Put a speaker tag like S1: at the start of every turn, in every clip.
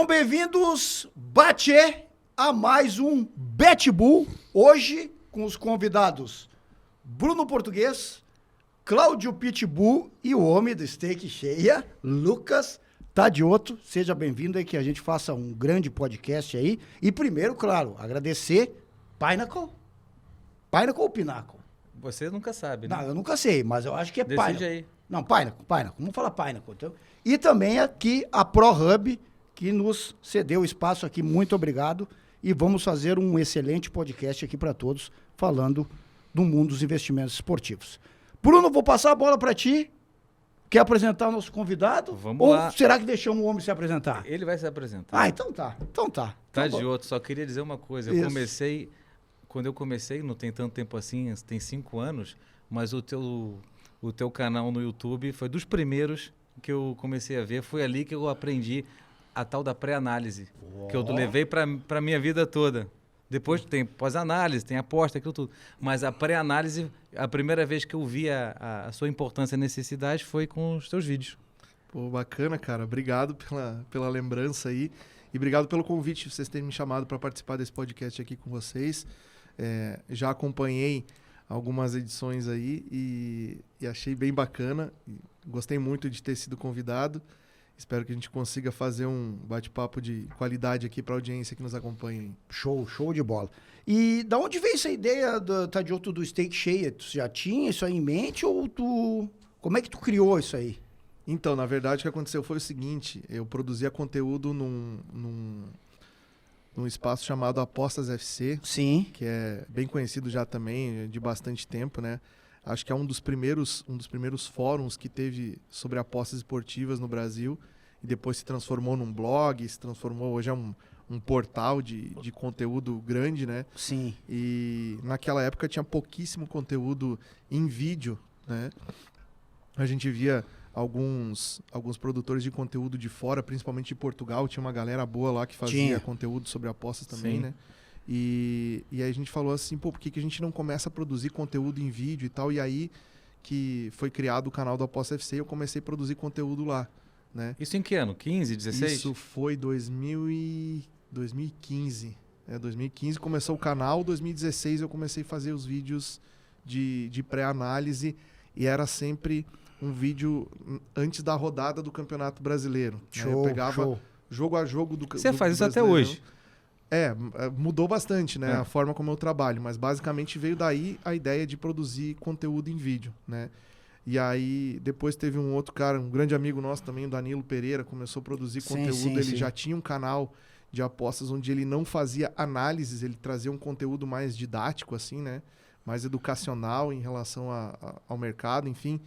S1: Sejam bem-vindos, Batê, a mais um Betbull. Hoje com os convidados Bruno Português, Cláudio Pitbull e o homem do steak cheia, Lucas Tadiotto. Seja bem-vindo aí, que a gente faça um grande podcast aí. E primeiro, claro, agradecer Pinnacle. Pinnacle ou Pinnacle?
S2: Você nunca sabe, né?
S1: Não, eu nunca sei, mas eu acho que é
S2: Decide
S1: Pinnacle.
S2: aí.
S1: Não, Pinnacle. Vamos falar Pinnacle. Então. E também aqui a ProHub, que nos cedeu o espaço aqui. Muito obrigado. E vamos fazer um excelente podcast aqui para todos, falando do mundo dos investimentos esportivos. Bruno, vou passar a bola para ti. Quer apresentar o nosso convidado?
S2: Vamos
S1: ou
S2: lá.
S1: Será que deixamos o homem se apresentar?
S2: Ele vai se apresentar.
S1: Ah, então tá.
S2: Tadiotto, só queria dizer uma coisa. Quando eu comecei, não tem tanto tempo assim, tem 5 anos, mas o teu canal no YouTube foi dos primeiros que eu comecei a ver. Foi ali que eu aprendi a tal da pré-análise, que eu levei para a minha vida toda. Depois tem pós-análise, tem aposta, aquilo tudo. Mas a pré-análise, a primeira vez que eu vi a sua importância e necessidade foi com os teus vídeos.
S3: Pô, bacana, cara. Obrigado pela lembrança aí. E obrigado pelo convite, vocês terem me chamado para participar desse podcast aqui com vocês. Já acompanhei algumas edições aí e achei bem bacana. Gostei muito de ter sido convidado. Espero que a gente consiga fazer um bate-papo de qualidade aqui para a audiência que nos acompanha aí.
S1: Show de bola. E da onde veio essa ideia, Tadiotto, do steak cheia? Tu já tinha isso aí em mente ou como é que tu criou isso aí?
S3: Então, na verdade, o que aconteceu foi o seguinte. Eu produzia conteúdo num espaço chamado Apostas FC.
S1: Sim.
S3: Que é bem conhecido já também, de bastante tempo, né? Acho que é um dos primeiros fóruns que teve sobre apostas esportivas no Brasil. E depois se transformou num blog, hoje é um portal de conteúdo grande, né?
S1: Sim.
S3: E naquela época tinha pouquíssimo conteúdo em vídeo, né? A gente via alguns produtores de conteúdo de fora, principalmente de Portugal. Tinha uma galera boa lá que fazia conteúdo sobre apostas também, né? E aí a gente falou assim, por que a gente não começa a produzir conteúdo em vídeo e tal? E aí que foi criado o canal do Aposta FC e eu comecei a produzir conteúdo lá, né?
S2: Isso em que ano? 15, 16?
S3: Isso foi 2015. 2015 começou o canal, 2016 eu comecei a fazer os vídeos de pré-análise e era sempre um vídeo antes da rodada do Campeonato Brasileiro.
S1: Show,
S3: né? Eu pegava jogo a jogo do Campeonato.
S2: Você faz isso até hoje?
S3: Mudou bastante, né? A forma como eu trabalho, mas basicamente veio daí a ideia de produzir conteúdo em vídeo, né? E aí depois teve um outro cara, um grande amigo nosso também, o Danilo Pereira, começou a produzir conteúdo. Ele já tinha um canal de apostas onde ele não fazia análises, ele trazia um conteúdo mais didático, assim, né? Mais educacional em relação ao mercado, enfim.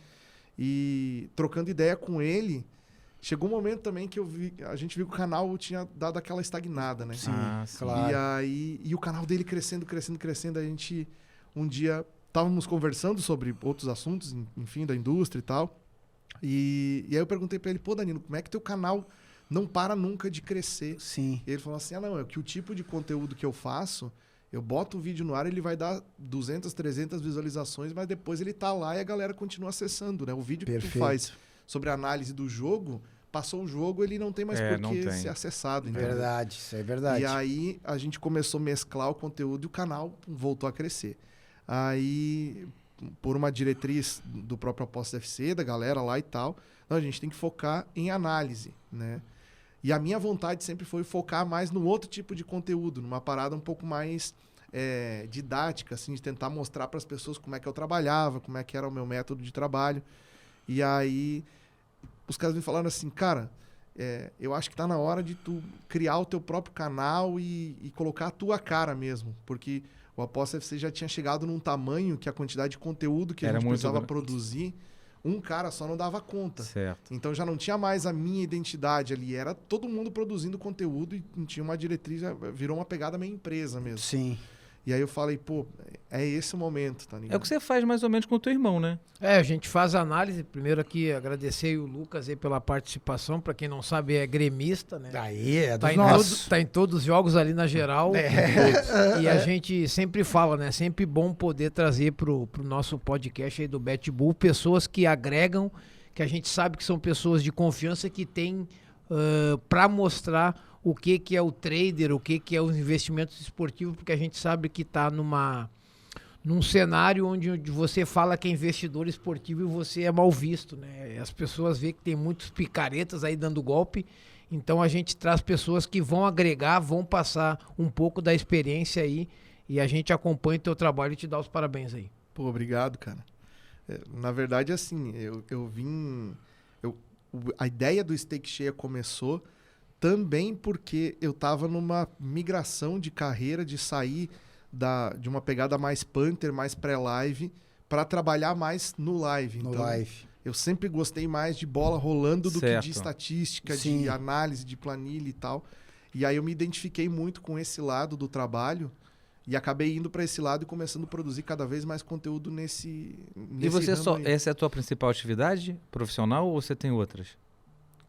S3: E trocando ideia com ele, chegou um momento também que a gente viu que o canal tinha dado aquela estagnada, né?
S1: Sim, claro.
S3: E o canal dele crescendo, a gente um dia estávamos conversando sobre outros assuntos, enfim, da indústria e tal. E aí eu perguntei para ele, pô, Danilo, como é que teu canal não para nunca de crescer?
S1: Sim.
S3: E ele falou assim, não, é que o tipo de conteúdo que eu faço, eu boto o vídeo no ar, ele vai dar 200, 300 visualizações, mas depois ele tá lá e a galera continua acessando, né? O vídeo que tu faz sobre a análise do jogo, passou o jogo, ele não tem mais por que ser acessado. Entendeu?
S1: Verdade, isso é verdade.
S3: E aí a gente começou a mesclar o conteúdo e o canal voltou a crescer. Aí, por uma diretriz do próprio Aposta FC, da galera lá e tal, a gente tem que focar em análise, né? E a minha vontade sempre foi focar mais no outro tipo de conteúdo, numa parada um pouco mais didática, assim, de tentar mostrar para as pessoas como é que eu trabalhava, como é que era o meu método de trabalho. E aí os caras me falaram assim, cara, eu acho que tá na hora de tu criar o teu próprio canal e colocar a tua cara mesmo, porque o Aposta FC já tinha chegado num tamanho que a quantidade de conteúdo que a gente precisava produzir, um cara só não dava conta.
S2: Certo.
S3: Então já não tinha mais a minha identidade ali, era todo mundo produzindo conteúdo e tinha uma diretriz, virou uma pegada meio empresa mesmo.
S1: Sim.
S3: E aí eu falei, pô, é esse o momento, tá ligado?
S2: É o que você faz mais ou menos com o teu irmão, né?
S4: A gente faz análise. Primeiro aqui, agradecer o Lucas aí pela participação. Para quem não sabe, é gremista, né?
S1: Aí, é dos nossos.
S4: Tá em todos os jogos ali na geral. E a gente sempre fala, né? Sempre bom poder trazer pro nosso podcast aí do Betbull pessoas que agregam, que a gente sabe que são pessoas de confiança que tem para mostrar o que é o trader, o que é os investimentos esportivos, porque a gente sabe que está num cenário onde você fala que é investidor esportivo e você é mal visto, né? As pessoas veem que tem muitos picaretas aí dando golpe, então a gente traz pessoas que vão agregar, vão passar um pouco da experiência aí, e a gente acompanha o teu trabalho e te dá os parabéns aí.
S3: Pô, obrigado, cara. Na verdade, assim, a ideia do Steak Cheia começou também porque eu tava numa migração de carreira, de sair de uma pegada mais punter, mais pré-live, para trabalhar mais no live.
S1: No
S3: então,
S1: live.
S3: eu sempre gostei mais de bola rolando do
S2: Certo.
S3: que de estatística,
S1: Sim.
S3: de análise, de planilha e tal. E aí eu me identifiquei muito com esse lado do trabalho e acabei indo para esse lado e começando a produzir cada vez mais conteúdo nesse
S2: E você
S3: ramo aí.
S2: essa é a tua principal atividade profissional ou você tem outras?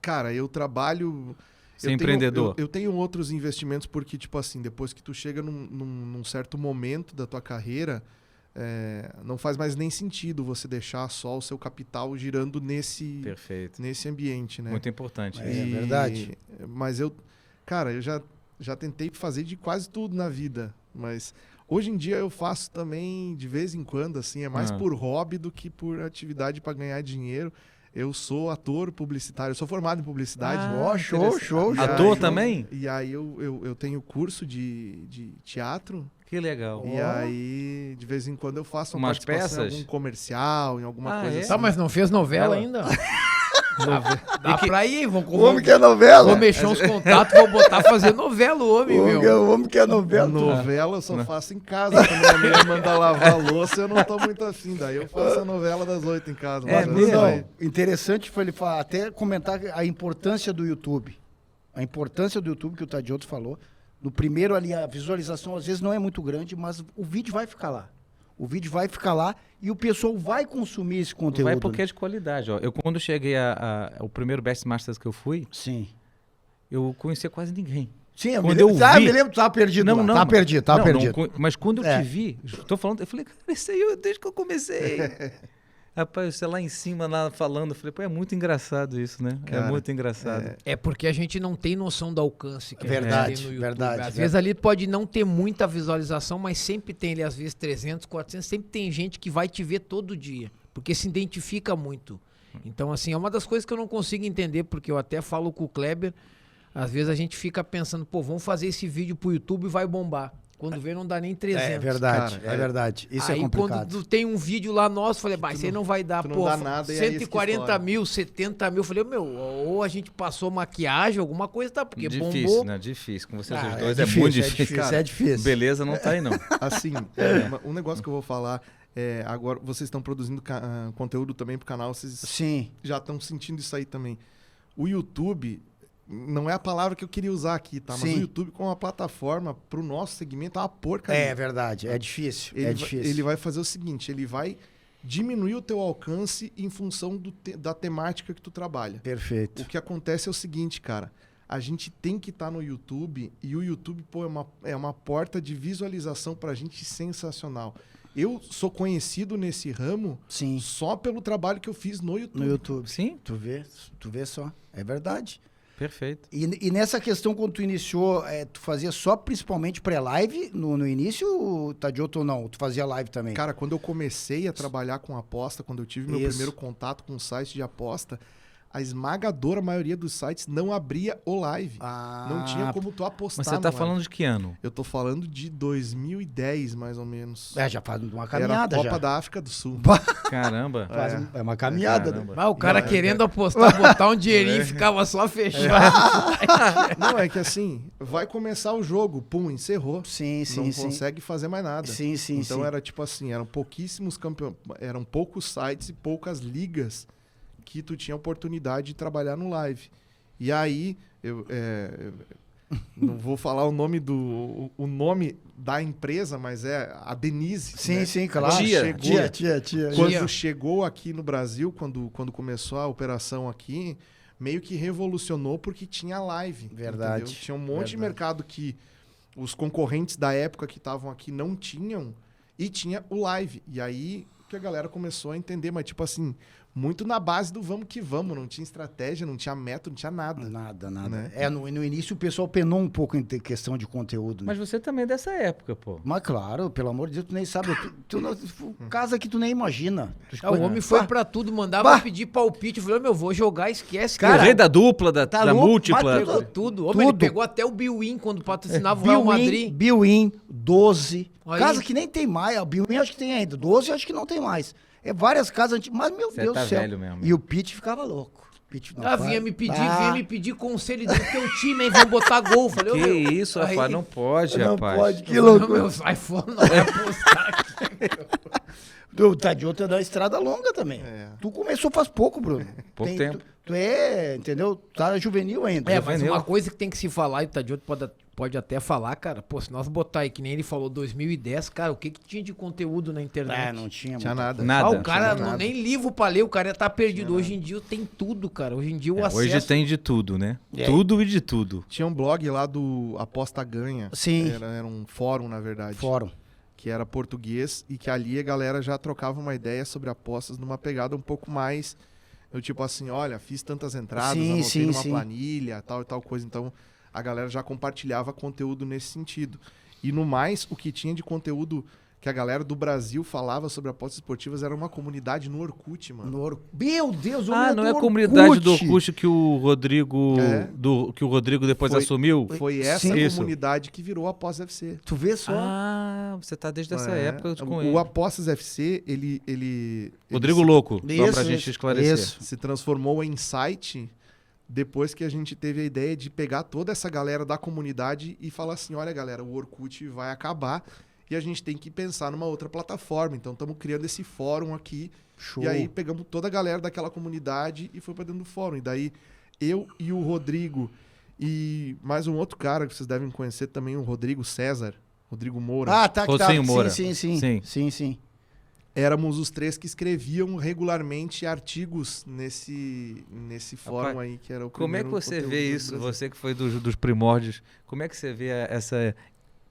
S3: Cara, eu trabalho...
S2: Você é empreendedor?
S3: Eu tenho outros investimentos porque, tipo assim, depois que tu chega num certo momento da tua carreira, não faz mais nem sentido você deixar só o seu capital girando nesse ambiente, né?
S2: Muito importante.
S1: É verdade.
S3: Mas eu já tentei fazer de quase tudo na vida, mas hoje em dia eu faço também de vez em quando, assim, é mais por hobby do que por atividade para ganhar dinheiro. Eu sou ator publicitário, eu sou formado em publicidade.
S1: Show.
S2: Ator também?
S3: E aí eu tenho curso de teatro.
S2: Que legal.
S3: E aí, de vez em quando, eu faço uma
S2: Umas
S3: participação
S2: peças?
S3: em algum comercial, em alguma coisa assim.
S4: Tá, mas não fez novela ainda? Dá pra ir,
S1: O homem que é novela.
S4: Vou mexer uns contatos, vou botar fazer novela, o homem, meu.
S1: O homem que é novela.
S3: Novela eu só faço em casa. Quando minha mulher manda lavar a louça, eu não tô muito afim. Daí eu faço a novela das 8 em casa.
S2: É
S3: mas
S2: mesmo?
S1: Não, interessante foi ele falar, até comentar a importância do YouTube. A importância do YouTube que o Tadioto falou. No primeiro ali, a visualização às vezes não é muito grande, mas o vídeo vai ficar lá. O vídeo vai ficar lá e o pessoal vai consumir esse conteúdo.
S2: Vai porque é de qualidade. Ó. Eu, quando cheguei o primeiro Best Masters que eu fui,
S1: Sim.
S2: eu conhecia quase ninguém.
S1: Sim,
S2: Quando eu vi...
S1: me lembro, tava perdido lá. Tava perdido.
S2: Mas quando eu te vi, tô falando, eu falei, cara, esse aí desde que eu comecei. Rapaz, você lá em cima, lá falando, eu falei, pô, é muito engraçado isso, né?
S3: Cara,
S2: é muito engraçado.
S4: É porque a gente não tem noção do alcance que a
S1: Verdade,
S4: gente tem no YouTube.
S1: verdade.
S4: Às vezes ali pode não ter muita visualização, mas sempre tem ali, às vezes 300, 400, sempre tem gente que vai te ver todo dia, porque se identifica muito. Então, assim, é uma das coisas que eu não consigo entender, porque eu até falo com o Kleber, às vezes a gente fica pensando, pô, vamos fazer esse vídeo pro YouTube e vai bombar. Quando vê, não dá nem 300.
S1: É verdade,
S3: cara,
S1: é verdade. Isso
S4: aí,
S1: é complicado.
S4: quando tem um vídeo lá nosso, falei, bah, isso aí não vai dar,
S3: tu não
S4: pô,
S3: dá nada, e aí
S4: 140 mil, 70 mil. Falei, meu, ou a gente passou maquiagem, alguma coisa, tá? Porque
S2: Difícil,
S4: bombou.
S2: né? Difícil. Com vocês
S1: Ah,
S2: os
S1: é
S2: dois
S1: difícil,
S2: muito
S1: é
S2: difícil.
S1: difícil,
S2: Cara,
S1: é difícil.
S2: Beleza não tá aí, não.
S3: Assim, um negócio que eu vou falar, agora vocês estão produzindo conteúdo também pro canal, vocês
S1: Sim.
S3: já estão sentindo isso aí também. O YouTube, não é a palavra que eu queria usar aqui, tá? Mas
S1: Sim.
S3: o YouTube como uma plataforma pro nosso segmento é uma porcaria.
S1: É verdade, é difícil.
S3: Ele vai fazer o seguinte, ele vai diminuir o teu alcance em função da temática que tu trabalha.
S1: Perfeito.
S3: O que acontece é o seguinte, cara. A gente tem que estar no YouTube e o YouTube, pô, é uma porta de visualização pra gente sensacional. Eu sou conhecido nesse ramo
S1: Sim,
S3: só pelo trabalho que eu fiz no YouTube.
S1: no YouTube.
S2: Sim,
S1: Tu vê só. É verdade.
S2: perfeito.
S1: E nessa questão, quando tu iniciou, tu fazia só principalmente pré-live no início, Tadioto, ou não? Tu fazia live também?
S3: Cara, quando eu comecei a trabalhar com aposta, quando eu tive meu
S1: Isso.
S3: primeiro contato com o site de aposta, a esmagadora maioria dos sites não abria o live. Não tinha como tu apostar.
S2: Mas você tá falando de que ano?
S3: Eu tô falando de 2010, mais ou menos.
S1: Já faz uma
S3: Era a
S1: caminhada
S3: Copa
S1: já.
S3: da África do Sul.
S2: Caramba.
S1: É uma caminhada, né?
S2: Caramba.
S4: Mas o cara querendo apostar, botar um dinheirinho e ficava só fechado.
S3: Não, é que assim, vai começar o jogo, pum, encerrou.
S1: Sim, sim,
S3: Não
S1: sim.
S3: consegue fazer mais nada.
S1: Sim, sim,
S3: Então
S1: sim.
S3: era tipo assim, eram pouquíssimos eram poucos sites e poucas ligas que tu tinha oportunidade de trabalhar no live. E aí, eu não vou falar o nome da empresa, mas é a Denise.
S1: Sim,
S3: né?
S1: sim, claro.
S3: Tia.
S1: Tia.
S3: Quando chegou aqui no Brasil, quando começou a operação aqui, meio que revolucionou porque tinha live.
S1: Verdade,
S3: Entendeu? Tinha um monte de
S1: verdade.
S3: mercado que os concorrentes da época que estavam aqui não tinham e tinha o live. E aí que a galera começou a entender, mas tipo assim, muito na base do vamos que vamos, não tinha estratégia, não tinha método, não tinha nada.
S1: Nada.
S3: Né?
S1: No início o pessoal penou um pouco em questão de conteúdo. Né?
S2: Mas você também é dessa época, pô.
S1: Mas claro, pelo amor de Deus, tu nem sabe. Casa que tu nem imagina.
S4: O homem foi pra tudo, mandava pedir palpite. Eu falei, meu, vou jogar, esquece.
S2: Cara, o rei da dupla, da
S1: louco,
S2: múltipla.
S4: Pegou tudo. Homem, ele pegou até o Bill-in quando patrocinava o
S1: Bill
S4: Real Madrid.
S1: Bill-in, 12.
S4: Aí.
S1: Casa que nem tem mais. O Bill-in acho que tem ainda. 12 acho que não tem mais. É várias casas antigas. Mas, meu
S2: Cê
S1: Deus
S2: tá
S1: do céu.
S2: velho mesmo.
S1: E o Pete ficava louco. Pete não
S4: Vinha
S1: vai.
S4: me pedir conselho do teu time, hein? Vamos botar gol. Falei,
S2: Que
S4: meu,
S2: isso,
S4: aí-
S2: rapaz, não pode,
S1: Não
S2: rapaz.
S1: pode, que
S4: Não,
S1: loucura.
S4: meu, sai fora, não vai apostar aqui.
S1: O Tadioto é da estrada longa também.
S3: É.
S1: Tu começou faz pouco, Bruno.
S2: Pouco tempo.
S1: Tu é, entendeu? Tá juvenil ainda.
S4: É, mas
S2: Juvenil.
S4: uma coisa que tem que se falar, e o Tadioto pode até falar, cara, pô, se nós botar aí, que nem ele falou, 2010, cara, o que tinha de conteúdo na internet?
S1: Não tinha.
S3: Tinha nada.
S2: Nada.
S4: O cara
S1: tinha nada.
S4: nem livro pra ler, o cara tá perdido. Hoje em dia tem tudo, cara. Hoje em dia o acesso...
S2: Hoje tem de tudo, né?
S1: É.
S2: Tudo e de tudo.
S3: Tinha um blog lá do Aposta Ganha.
S1: Sim.
S3: Era um fórum, na verdade.
S1: Fórum.
S3: Que era português e que ali a galera já trocava uma ideia sobre apostas numa pegada um pouco mais... Eu tipo assim, olha, fiz tantas entradas,
S1: Sim,
S3: anotei
S1: sim,
S3: numa
S1: sim.
S3: planilha, tal e tal coisa. Então, a galera já compartilhava conteúdo nesse sentido. E no mais, o que tinha de conteúdo que a galera do Brasil falava sobre apostas esportivas era uma comunidade no Orkut, mano.
S1: Meu Deus, o
S2: Ah,
S1: meu
S2: não é a
S1: do
S2: comunidade do Orkut que o Rodrigo.
S3: É.
S2: Que o Rodrigo depois
S3: Foi-
S2: assumiu?
S3: Foi essa
S2: Sim. Isso.
S3: comunidade que virou a Apostas FC.
S1: Tu vê só.
S2: Ah, você tá desde essa
S3: É,
S2: época com ele.
S3: o Apostas FC, ele
S2: Rodrigo Louco, só pra
S1: Isso,
S2: gente
S1: isso,
S2: esclarecer.
S1: isso.
S3: se transformou em site depois que a gente teve a ideia de pegar toda essa galera da comunidade e falar assim, olha galera, o Orkut vai acabar e a gente tem que pensar numa outra plataforma. Então estamos criando esse fórum aqui.
S1: Show.
S3: E aí pegamos toda a galera daquela comunidade e foi pra dentro do fórum. E daí eu e o Rodrigo e mais um outro cara que vocês devem conhecer também, o Rodrigo César, Rodrigo Moura.
S1: Ah, tá, que tá.
S2: Rocinho Moura.
S1: Sim.
S2: Sim.
S1: Sim.
S3: Éramos os três que escreviam regularmente artigos nesse fórum
S2: Rapaz,
S3: aí, que era o
S2: Como é que
S3: primeiro
S2: você
S3: conteúdo
S2: vê
S3: do
S2: isso,
S3: Brasil.
S2: você que foi dos primórdios, como é que você vê essa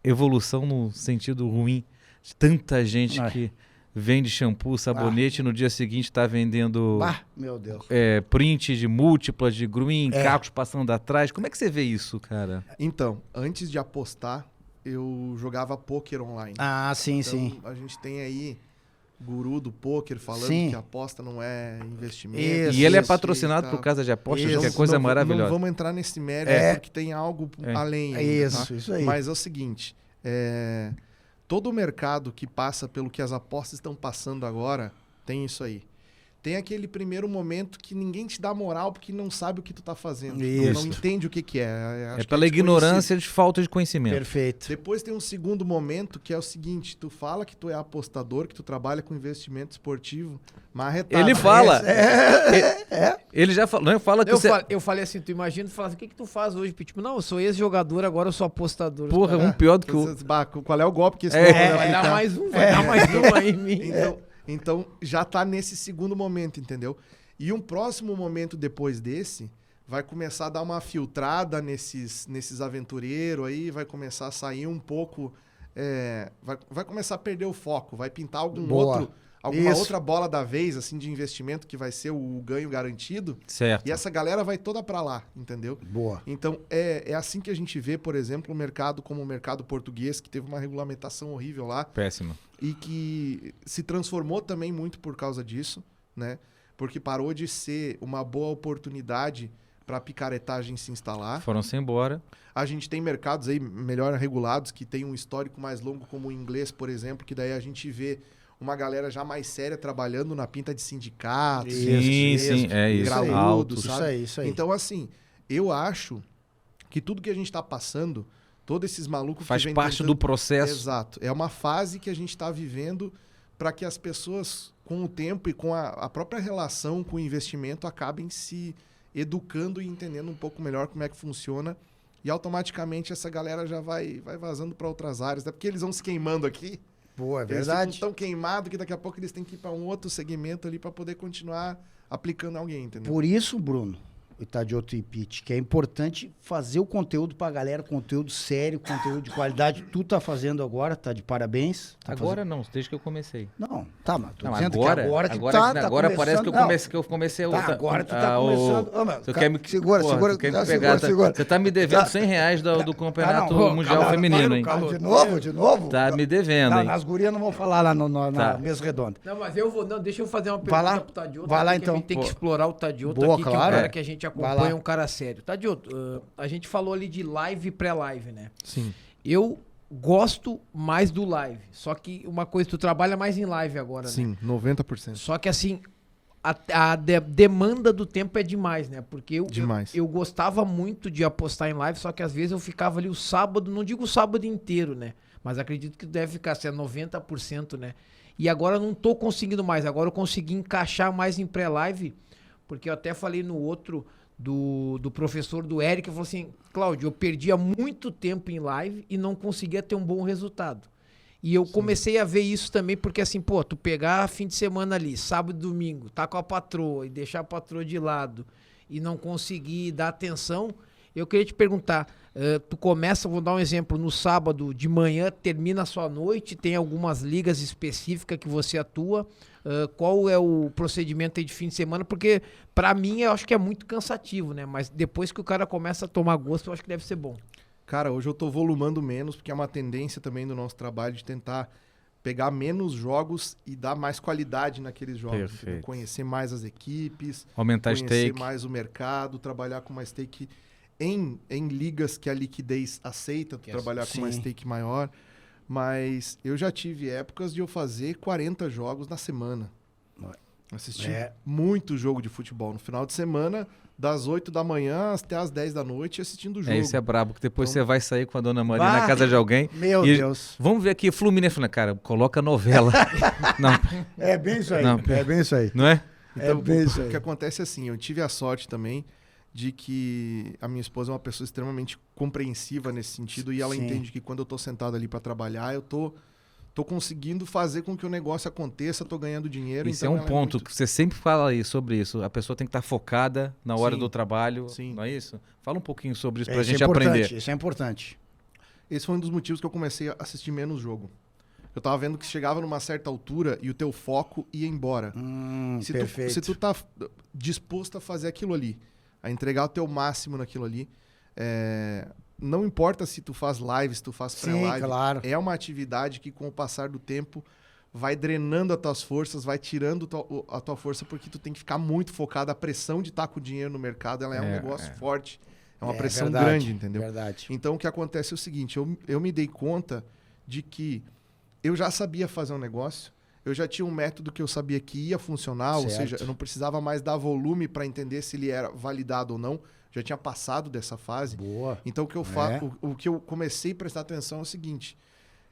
S2: evolução no sentido ruim de tanta gente
S1: Ai.
S2: que vende shampoo, sabonete e no dia seguinte tá vendendo
S1: Meu Deus.
S2: print de múltiplas, de green,
S1: É.
S2: cacos passando atrás. Como é que você vê isso, cara?
S3: Então, antes de apostar, eu jogava pôquer online.
S1: Ah, sim,
S3: Então,
S1: sim.
S3: a gente tem aí guru do pôquer falando
S1: Sim.
S3: que aposta não é investimento.
S1: Isso,
S2: E ele é
S1: isso,
S2: patrocinado
S3: e
S2: por
S3: tal.
S2: casa de apostas,
S1: Isso.
S2: que é coisa
S3: Não
S2: maravilhosa.
S3: vamos entrar nesse mérito,
S1: É.
S3: porque tem algo
S2: É.
S3: além ainda, tá?
S1: Isso aí.
S3: Mas é o seguinte, todo o mercado que passa pelo que as apostas estão passando agora, tem isso aí. Tem aquele primeiro momento que ninguém te dá moral porque não sabe o que tu tá fazendo.
S1: Isso.
S3: Não entende o que é. Acho
S2: É
S3: que
S2: pela
S3: desconhecido.
S2: ignorância de falta de conhecimento.
S1: Perfeito.
S3: Depois tem um segundo momento que é o seguinte, tu fala que tu é apostador, que tu trabalha com investimento esportivo, marretado.
S2: Ele fala. Ele já falou. Não, fala que você.
S4: Eu falei assim, tu imagina, tu fala assim, o que tu faz hoje? Tipo, não, eu sou ex-jogador, agora eu sou apostador.
S2: Porra, um pior do que o.
S3: Vocês, bah, qual é o golpe que esse
S2: É,
S3: golpe vai
S4: Vai dar
S3: aplicar?
S4: mais um, vai dar mais um aí em mim.
S3: Então, já tá nesse segundo momento, entendeu? E um próximo momento depois desse, vai começar a dar uma filtrada nesses aventureiros aí, vai começar a sair um pouco... vai começar a perder o foco, vai pintar alguma
S1: Isso.
S3: outra bola da vez, assim, de investimento que vai ser o ganho garantido.
S2: Certo.
S3: E essa galera vai toda pra lá, entendeu?
S1: Boa.
S3: Então, é assim que a gente vê, por exemplo, o mercado como o mercado português, que teve uma regulamentação horrível lá,
S2: Péssima.
S3: e que se transformou também muito por causa disso, né? Porque parou de ser uma boa oportunidade para a picaretagem se instalar.
S2: Foram-se embora.
S3: A gente tem mercados aí melhor regulados, que tem um histórico mais longo, como o inglês, por exemplo, que daí a gente vê uma galera já mais séria trabalhando na pinta de sindicatos,
S2: Sim, é isso.
S3: graúdo,
S2: Altos.
S3: sabe?
S1: Isso aí.
S3: Então, assim, eu acho que tudo que a gente está passando, todos esses malucos
S2: Faz
S3: que vem
S2: parte
S3: tentando...
S2: do processo.
S3: Exato. É uma fase que a gente está vivendo para que as pessoas, com o tempo e com a própria relação com o investimento, acabem se educando e entendendo um pouco melhor como é que funciona. E automaticamente essa galera já vai vazando para outras áreas. Até porque eles vão se queimando aqui.
S1: Boa, é
S3: Eles
S1: verdade.
S3: ficam tão queimados que daqui a pouco eles têm que ir para um outro segmento ali para poder continuar aplicando alguém, entendeu?
S1: Por isso, Bruno, o Tadioto e Pete, que é importante fazer o conteúdo pra galera, conteúdo sério, conteúdo de qualidade. Tu tá fazendo agora, tá de parabéns. Tá
S2: Agora não, desde que eu comecei.
S1: Não, tá, mas tô
S2: Não,
S1: dizendo
S2: agora,
S1: que agora que
S2: agora parece que eu
S1: começando.
S2: comecei,
S1: Tá, agora tu tá começando. Ô, meu,
S2: Você quer me,
S1: segura,
S2: porra,
S1: segura,
S2: tu quer me
S1: tá,
S2: pegar,
S1: segura.
S2: Você tá me devendo
S1: Tá.
S2: R$100 do campeonato
S1: não,
S2: mundial
S1: calma,
S2: feminino, hein?
S1: Ah, de novo?
S2: Tá me devendo,
S1: Não,
S2: hein?
S1: nas gurias não vão falar lá na
S2: Tá.
S1: mesa redonda.
S4: Não, mas eu vou. Não, deixa eu fazer uma
S1: Vai lá.
S4: pergunta pro Tadioto.
S1: Vai lá,
S4: aqui, que
S1: então.
S4: A gente tem que
S2: Pô.
S4: explorar o Tadioto
S1: Boa,
S4: aqui, que é um
S1: claro.
S4: cara que a gente
S1: Vai
S4: acompanha,
S1: lá.
S4: é um cara sério. Tadioto, a gente falou ali de live e pré-live, né?
S3: Sim.
S4: Eu gosto mais do live. Só que uma coisa, tu trabalha mais em live agora, né?
S3: Sim, 90%.
S4: Só que assim, demanda do tempo é demais, né? Porque
S3: Demais.
S4: eu gostava muito de apostar em live, só que às vezes eu ficava ali o sábado, não digo o sábado inteiro, né? Mas acredito que deve ficar, se é 90%, né? E agora eu não tô conseguindo mais. Agora eu consegui encaixar mais em pré-live, porque eu até falei no outro do professor do Eric, eu falei assim, Cláudio, eu perdia muito tempo em live e não conseguia ter um bom resultado. E eu comecei a ver isso também, porque assim, pô, tu pegar fim de semana ali, sábado e domingo, tá com a patroa e deixar a patroa de lado e não conseguir dar atenção, eu queria te perguntar, tu começa, vou dar um exemplo, no sábado de manhã, termina a sua noite, tem algumas ligas específicas que você atua, qual é o procedimento aí de fim de semana? Porque pra mim eu acho que é muito cansativo, né? Mas depois que o cara começa a tomar gosto, eu acho que deve ser bom.
S3: Cara, hoje eu tô volumando menos, porque é uma tendência também do nosso trabalho de tentar pegar menos jogos e dar mais qualidade naqueles jogos.
S2: Perfeito.
S3: Entendeu? Conhecer mais as equipes,
S2: Aumentar
S3: conhecer
S2: stake.
S3: mais o mercado, trabalhar com uma stake em ligas que a liquidez aceita, tu trabalhar com uma
S1: sim.
S3: stake maior. Mas eu já tive épocas de eu fazer 40 jogos na semana. Assisti muito jogo de futebol. No final de semana, das 8 da manhã até as 10 da noite, assistindo o jogo.
S2: Isso é brabo, que depois
S3: Então-
S2: você vai sair com a dona Maria
S1: Bah!
S2: na casa de alguém.
S1: Meu
S2: e
S1: Deus.
S2: Vamos ver aqui, Fluminense. Falei, cara, coloca novela. Não,
S1: É bem isso aí.
S2: Não.
S1: É bem isso aí.
S2: não é?
S1: É bem isso aí.
S3: O que acontece é assim, eu tive a sorte também de que a minha esposa é uma pessoa extremamente compreensiva nesse sentido e ela
S1: Sim.
S3: entende que quando eu tô sentado ali para trabalhar, eu tô conseguindo fazer com que o negócio aconteça, tô ganhando dinheiro.
S2: Isso
S3: então
S2: é um
S3: ela
S2: ponto
S3: muito-
S2: que você sempre fala aí sobre isso. A pessoa tem que estar focada na hora
S3: Sim.
S2: do trabalho,
S3: Sim.
S2: não é isso? Fala um pouquinho sobre isso pra
S1: Isso
S2: gente
S1: é importante,
S2: aprender.
S1: Isso é importante.
S3: Esse foi um dos motivos que eu comecei a assistir menos jogo. Eu tava vendo que chegava numa certa altura e o teu foco ia embora.
S1: Perfeito.
S3: Se tu tá disposto a fazer aquilo ali, a entregar o teu máximo naquilo ali, não importa se tu faz live, se tu faz
S1: Sim,
S3: pré-live,
S1: claro.
S3: é uma atividade que com o passar do tempo vai drenando as tuas forças, vai tirando a tua força, porque tu tem que ficar muito focado. A pressão de estar com o dinheiro no mercado, ela é um negócio forte, é uma pressão
S1: verdade,
S3: grande, entendeu?
S1: Verdade.
S3: Então o que acontece é o seguinte, eu me dei conta de que eu já sabia fazer um negócio, eu já tinha um método que eu sabia que ia funcionar, ou
S1: Certo.
S3: seja, eu não precisava mais dar volume para entender se ele era validado ou não, já tinha passado dessa fase.
S1: Boa.
S3: Então o que eu o que eu comecei a prestar atenção é o seguinte,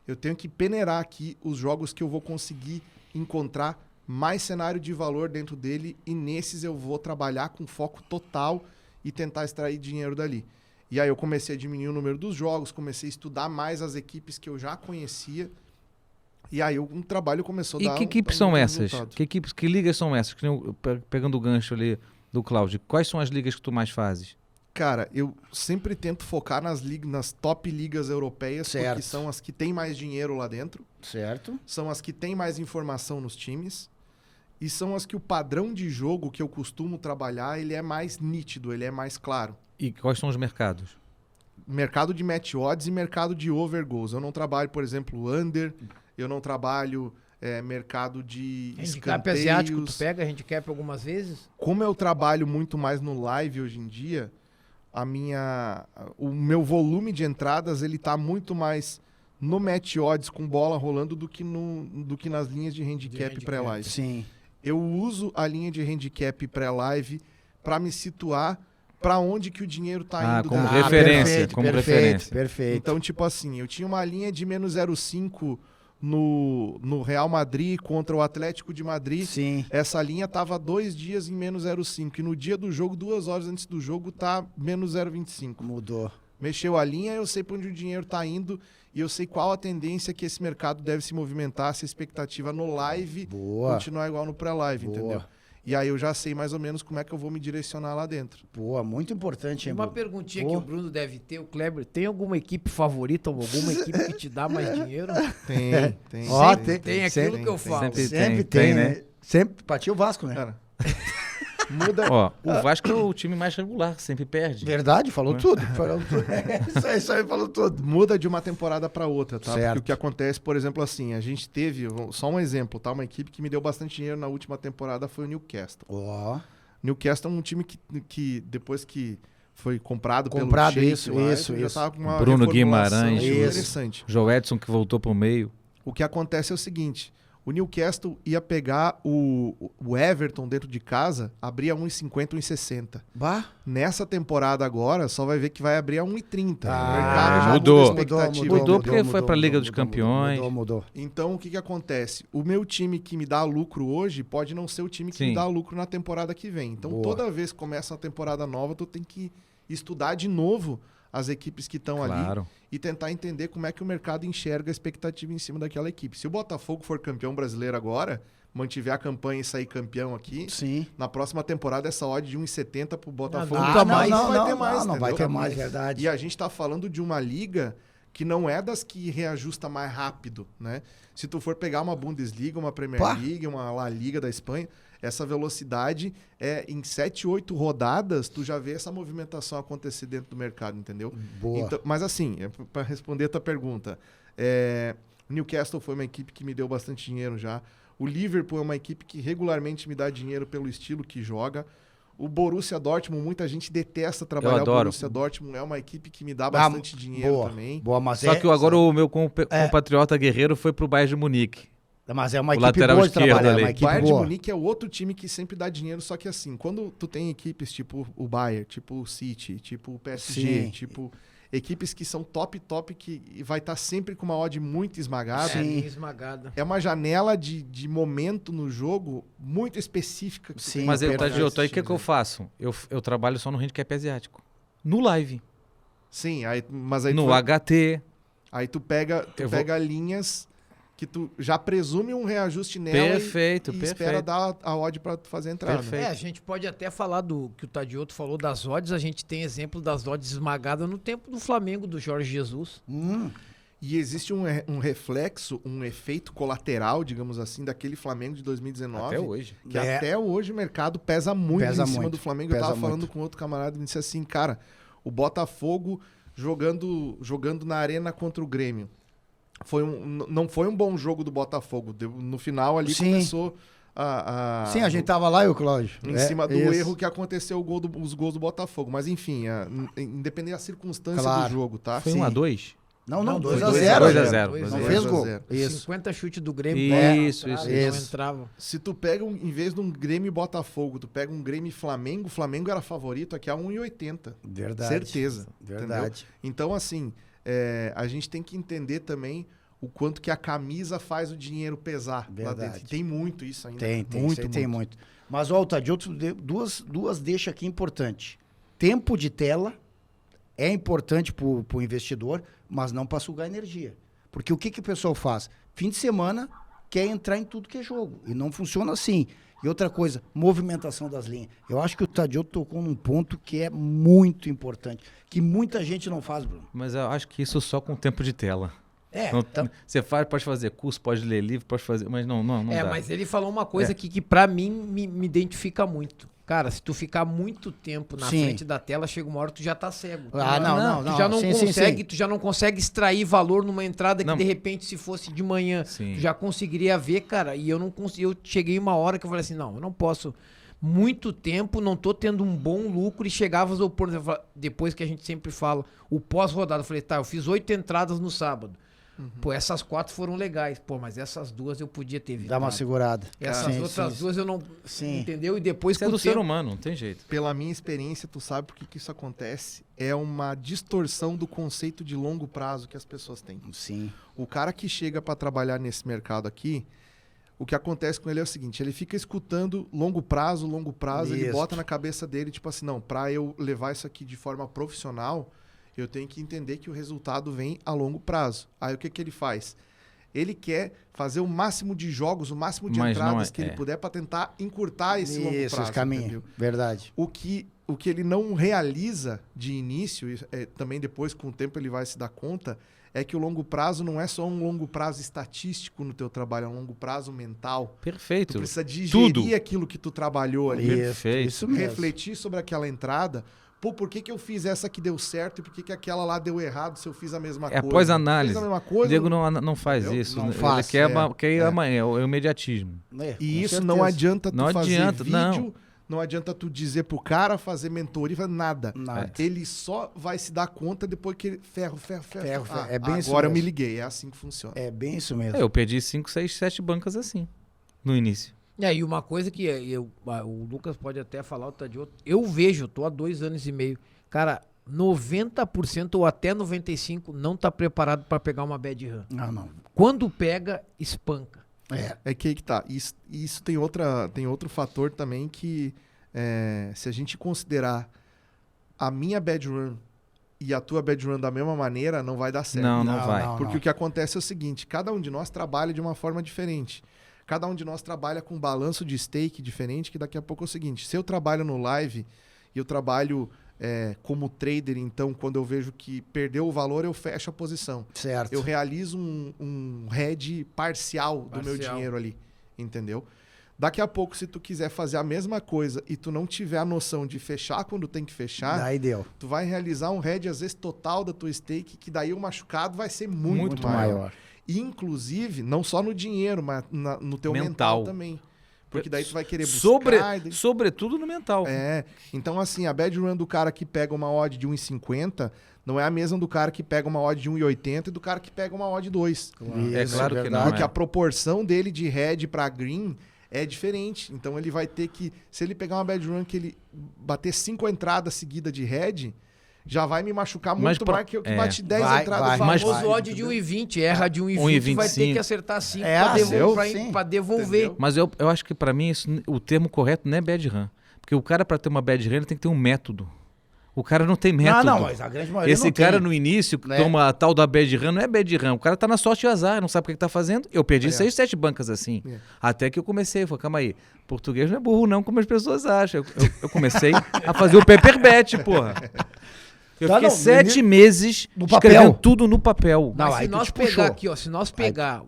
S3: eu tenho que peneirar aqui os jogos que eu vou conseguir encontrar mais cenário de valor dentro dele e nesses eu vou trabalhar com foco total e tentar extrair dinheiro dali. E aí eu comecei a diminuir o número dos jogos, comecei a estudar mais as equipes que eu já conhecia. E aí um trabalho começou a
S2: E
S3: dar
S2: que equipes são
S3: muito
S2: essas?
S3: resultado.
S2: Que ligas são essas? Que nem pegando o gancho ali do Cláudio, quais são as ligas que tu mais fazes?
S3: Cara, eu sempre tento focar nas top ligas europeias,
S1: Certo.
S3: porque são as que têm mais dinheiro lá dentro,
S1: Certo.
S3: são as que têm mais informação nos times e são as que o padrão de jogo que eu costumo trabalhar, ele é mais nítido, ele é mais claro.
S2: E quais são os mercados?
S3: Mercado de match odds e mercado de over goals. Eu não trabalho, por exemplo, under, eu não trabalho mercado de
S4: Handicap asiático, tu
S3: escanteios.
S4: pega handicap algumas vezes?
S3: Como eu trabalho muito mais no live hoje em dia, o meu volume de entradas ele tá muito mais no match odds com bola rolando do que nas linhas de handicap
S4: handicap.
S3: pré-live.
S1: Sim.
S3: Eu uso a linha de handicap pré-live para me situar para onde que o dinheiro tá indo.
S2: como
S3: da-
S2: referência,
S1: Perfeito,
S2: como
S1: perfeito,
S2: referência.
S1: perfeito.
S3: Então, tipo assim, eu tinha uma linha de menos 0,5 no Real Madrid contra o Atlético de Madrid.
S1: Sim.
S3: Essa linha tava 2 dias em menos 0,5. E no dia do jogo, 2 horas antes do jogo, tá menos 0,25.
S1: Mudou.
S3: Mexeu a linha, eu sei para onde o dinheiro tá indo e eu sei qual a tendência que esse mercado deve se movimentar, se a expectativa no live
S1: Boa.
S3: continuar igual no pré-live,
S1: Boa.
S3: entendeu? E aí eu já sei mais ou menos como é que eu vou me direcionar lá dentro.
S1: Pô, muito importante,
S4: Tem
S1: hein,
S4: uma
S1: Bruno?
S4: perguntinha
S1: Pô.
S4: que o Bruno deve ter, o Kleber. Tem alguma equipe favorita ou alguma equipe que te dá mais dinheiro?
S3: Tem.
S1: Ó,
S4: Tem aquilo que eu falo.
S2: Sempre
S1: Sempre
S2: tem,
S1: tem,
S2: né?
S1: né? Sempre pra ti o Vasco, né?
S3: Cara, muda...
S2: Ó, o Vasco é o time mais regular, que sempre perde.
S1: Verdade, falou
S2: Né?
S1: tudo. Falou tudo. Isso aí falou tudo.
S3: Muda de uma temporada para outra, tá?
S1: Certo.
S3: Porque o que acontece, por exemplo, assim, a gente teve, só um exemplo, tá? Uma equipe que me deu bastante dinheiro na última temporada foi o Newcastle.
S1: Ó,
S3: Newcastle é um time que depois que foi comprado
S1: Comprado,
S3: pelo
S1: isso,
S3: Sheik lá,
S1: isso,
S3: já
S1: isso.
S3: tava com uma
S2: Bruno
S3: reformulação
S2: Guimarães.
S1: Isso.
S3: interessante.
S2: Joe Edson que voltou pro meio.
S3: O que acontece é o seguinte, o Newcastle ia pegar o Everton dentro de casa, abria 1,50, 1,60.
S1: bah.
S3: Nessa temporada agora, só vai ver que vai abrir a 1,30.
S1: Ah,
S3: O mercado já
S2: mudou.
S3: muda a expectativa.
S2: Mudou porque foi pra Liga dos Campeões.
S1: Mudou.
S3: Então, o que acontece? O meu time que me dá lucro hoje pode não ser o time que
S2: Sim.
S3: me dá lucro na temporada que vem. Então,
S1: Boa.
S3: toda vez que começa uma temporada nova, tu tem que estudar de novo as equipes que estão ali
S2: Claro.
S3: e tentar entender como é que o mercado enxerga a expectativa em cima daquela equipe. Se o Botafogo for campeão brasileiro agora, mantiver a campanha e sair campeão aqui,
S1: Sim.
S3: na próxima temporada essa odd de 1,70 pro Botafogo
S4: Nunca
S3: não,
S4: mais.
S3: não vai ter mais.
S1: Não vai
S3: entendeu?
S1: ter mais, verdade.
S3: E a gente tá falando de uma liga que não é das que reajusta mais rápido, né? Se tu for pegar uma Bundesliga, uma Premier
S1: Pá.
S3: League, uma La Liga da Espanha, essa velocidade em 7, 8 rodadas, tu já vê essa movimentação acontecer dentro do mercado, entendeu?
S1: Boa.
S3: Então, mas assim, para responder a tua pergunta, o Newcastle foi uma equipe que me deu bastante dinheiro já. O Liverpool é uma equipe que regularmente me dá dinheiro pelo estilo que joga. O Borussia Dortmund, muita gente detesta trabalhar.
S2: Eu adoro.
S3: O Borussia Dortmund é uma equipe que me dá bastante dinheiro
S1: boa,
S3: também.
S1: Boa, mas
S2: Só que agora o meu compatriota guerreiro foi pro Bayern de Munique.
S1: Mas é uma
S2: o
S1: equipe
S2: lateral
S1: boa de
S2: esquerdo
S1: trabalhar, é
S2: ali.
S1: uma
S3: O
S1: equipe
S3: Bayern de
S1: boa.
S3: Munique é o outro time que sempre dá dinheiro, só que assim, quando tu tem equipes tipo o Bayern, tipo o City, tipo o PSG,
S1: Sim.
S3: tipo equipes que são top, que vai estar sempre com uma odd muito esmagada.
S1: Sim.
S4: Esmagada.
S3: É uma janela de momento no jogo muito específica. Que tu
S1: Sim,
S3: tem
S2: Mas
S3: pra
S2: eu,
S3: assistir,
S2: Tadioto, aí o que eu
S3: né?
S2: faço? Eu trabalho só no handicap asiático. No live.
S3: Sim, mas aí
S2: No
S3: tu,
S2: HT.
S3: aí tu pega
S2: Eu vou-
S3: linhas que tu já presume um reajuste nela
S2: Perfeito,
S3: e
S2: perfeito.
S3: espera dar a odd pra tu fazer a entrada.
S2: Perfeito.
S4: A gente pode até falar do que o Tadioto falou das odds. A gente tem exemplo das odds esmagadas no tempo do Flamengo, do Jorge Jesus.
S3: E existe um reflexo, um efeito colateral, digamos assim, daquele Flamengo de 2019.
S2: Até hoje.
S3: Que
S1: É.
S3: até hoje o mercado pesa muito
S1: Pesa
S3: em cima
S1: muito,
S3: do Flamengo. Eu
S1: pesa
S3: tava falando
S1: muito.
S3: com outro camarada e me disse assim, cara, o Botafogo jogando na arena contra o Grêmio. Não foi um bom jogo do Botafogo. No final ali
S1: Sim.
S3: começou a...
S1: Sim, a gente tava lá, eu, Cláudio.
S3: Em cima do erro que aconteceu os gols do Botafogo. Mas enfim, independente da circunstância
S1: Claro.
S3: do jogo, tá?
S2: Foi
S1: Sim.
S2: 1-2?
S1: Não,
S4: Não,
S1: 2x0.
S2: 2x0.
S1: Não
S3: 2
S1: fez
S3: a
S1: gol.
S3: 0.
S1: Isso.
S4: 50 chute do Grêmio.
S2: Isso,
S4: bola na trave,
S1: isso,
S4: não
S1: isso.
S4: entrava.
S3: Se tu pega, em vez de um Grêmio e Botafogo, tu pega um Grêmio e Flamengo, o Flamengo era favorito aqui a 1,80.
S1: Verdade.
S3: Certeza.
S1: Verdade.
S3: Entendeu? Então, assim, a gente tem que entender também o quanto que a camisa faz o dinheiro pesar lá
S1: Verdade.
S3: dentro. E tem muito isso ainda.
S1: Tem,
S3: muito,
S1: isso aí tem muito. Mas, ó, o Tadioto, duas deixas aqui importantes. Tempo de tela é importante pro investidor, mas não para sugar energia. Porque o que o pessoal faz? Fim de semana quer entrar em tudo que é jogo. E não funciona assim. E outra coisa, movimentação das linhas. Eu acho que o Tadioto tocou num ponto que é muito importante, que muita gente não faz, Bruno.
S2: Mas eu acho que isso só com tempo de tela.
S1: Então,
S2: Você pode fazer curso, pode ler livro, pode fazer... Mas não dá.
S4: Mas ele falou uma coisa aqui que pra mim me identifica muito. Cara, se tu ficar muito tempo na
S1: Sim.
S4: frente da tela, chega uma hora que tu já tá cego.
S1: Ah, não.
S4: Tu já não
S1: Sim,
S4: consegue,
S1: sim.
S4: tu já não consegue extrair valor numa entrada que
S2: Não.
S4: de repente se fosse de manhã,
S2: Sim.
S4: tu já conseguiria ver, cara, e eu não consegui, eu cheguei uma hora que eu falei assim, não, eu não posso muito tempo, não tô tendo um bom lucro e chegava as oportunidades, depois que a gente sempre fala, o pós-rodada, eu falei, tá, eu fiz 8 entradas no sábado. Pô, essas 4 foram legais. Pô, mas essas 2 eu podia ter evitado.
S1: dá uma segurada.
S4: Essas
S1: Sim,
S4: outras
S1: sim.
S4: 2 eu não...
S1: Sim.
S4: Entendeu? E depois
S2: Isso é
S4: com o
S2: do ser
S4: tempo-
S2: humano, não tem jeito.
S3: Pela minha experiência, tu sabe por que isso acontece? É uma distorção do conceito de longo prazo que as pessoas têm.
S1: Sim.
S3: O cara que chega para trabalhar nesse mercado aqui, o que acontece com ele é o seguinte, ele fica escutando longo prazo, ele
S1: Isso.
S3: bota na cabeça dele, tipo assim, não, para eu levar isso aqui de forma profissional, eu tenho que entender que o resultado vem a longo prazo. Aí o que ele faz? Ele quer fazer o máximo de jogos, o máximo de
S2: Mas
S3: entradas
S2: não é-
S3: que ele puder para tentar encurtar esse longo
S1: Isso,
S3: prazo.
S1: esse caminho.
S3: Entendeu?
S1: Verdade.
S3: O que ele não realiza de início, e também depois com o tempo ele vai se dar conta, é que o longo prazo não é só um longo prazo estatístico no teu trabalho, é um longo prazo mental.
S2: Perfeito.
S3: Tu precisa digerir
S2: Tudo.
S3: aquilo que tu trabalhou ali.
S2: Perfeito.
S1: Isso mesmo.
S3: Refletir sobre aquela entrada. Pô, por que eu fiz essa que deu certo e por que aquela lá deu errado se eu fiz a mesma
S2: É
S3: coisa?
S2: após análise.
S3: Fez a mesma
S2: O
S3: coisa?
S2: Diego não faz
S3: Entendeu?
S2: isso.
S1: Não
S2: Ele
S1: faz,
S2: quer ir amanhã, é o imediatismo.
S1: É,
S3: E
S1: com
S3: isso
S1: certeza.
S3: não adianta tu
S2: Não
S3: fazer
S2: adianta,
S3: vídeo, não adianta tu dizer pro cara fazer mentoria, nada.
S1: Nada.
S3: Ele só vai se dar conta depois que ele... Ferro.
S1: Ferro. É bem isso
S3: agora eu me
S1: mesmo.
S3: liguei, é assim que funciona.
S1: É bem isso mesmo.
S2: Eu perdi 5, 6, 7 bancas assim, no início.
S4: E uma coisa que o Lucas pode até falar, o Tadioto, eu vejo, tô há 2 anos e meio, cara, 90% ou até 95% não tá preparado para pegar uma bad run.
S1: Não.
S4: Quando pega, espanca.
S3: É que aí que tá. Isso tem outro fator também que, se a gente considerar a minha bad run e a tua bad run da mesma maneira, não vai dar certo.
S2: Não vai.
S3: Porque o que acontece é o seguinte, cada um de nós trabalha de uma forma diferente. Cada um de nós trabalha com um balanço de stake diferente, que daqui a pouco é o seguinte, se eu trabalho no live e eu trabalho como trader, então quando eu vejo que perdeu o valor, eu fecho a posição.
S1: Certo.
S3: Eu realizo um hedge parcial do meu dinheiro ali, entendeu? Daqui a pouco, se tu quiser fazer a mesma coisa e tu não tiver a noção de fechar quando tem que fechar,
S1: Daí deu.
S3: tu vai realizar um hedge, às vezes, total da tua stake, que daí o machucado vai ser muito,
S2: Muito
S3: maior. Inclusive, não só no dinheiro, mas no teu mental também. Porque daí tu vai querer buscar...
S2: Sobretudo no mental.
S3: Então assim, a bad run do cara que pega uma odd de 1,50 não é a mesma do cara que pega uma odd de 1,80 e do cara que pega uma odd de 2.
S2: É claro que não.
S3: Porque a proporção dele de red para green é diferente. Então ele vai ter que... Se ele pegar uma bad run que ele bater 5 entradas seguidas de red... já vai me machucar muito mais que eu que bate 10 entradas.
S4: O famoso odd de 1,20, erra de 1,20, vai ter que acertar 5 para devolver.
S3: Entendeu?
S2: Mas eu acho que pra mim o termo correto não é bad run. Porque o cara, pra ter uma bad run, ele tem que ter um método. O cara não tem método.
S1: Não, mas a grande maioria
S2: Esse
S1: não
S2: cara
S1: tem.
S2: no início que
S1: Né?
S2: toma a tal da bad run, não é bad run. O cara tá na sorte e azar, não sabe o que tá fazendo. Eu perdi 6, 7 bancas assim. Até que eu comecei, falei, calma aí, português não é burro não, como as pessoas acham. Eu comecei a fazer o paper bet, porra. Eu fiquei 7 meses
S1: no
S2: escrevendo
S1: papel.
S2: tudo no papel.
S1: Não,
S4: Mas
S1: aí
S4: se
S1: tu
S4: nós
S1: te
S4: pegar
S1: puxou.
S4: aqui, ó, se nós pegar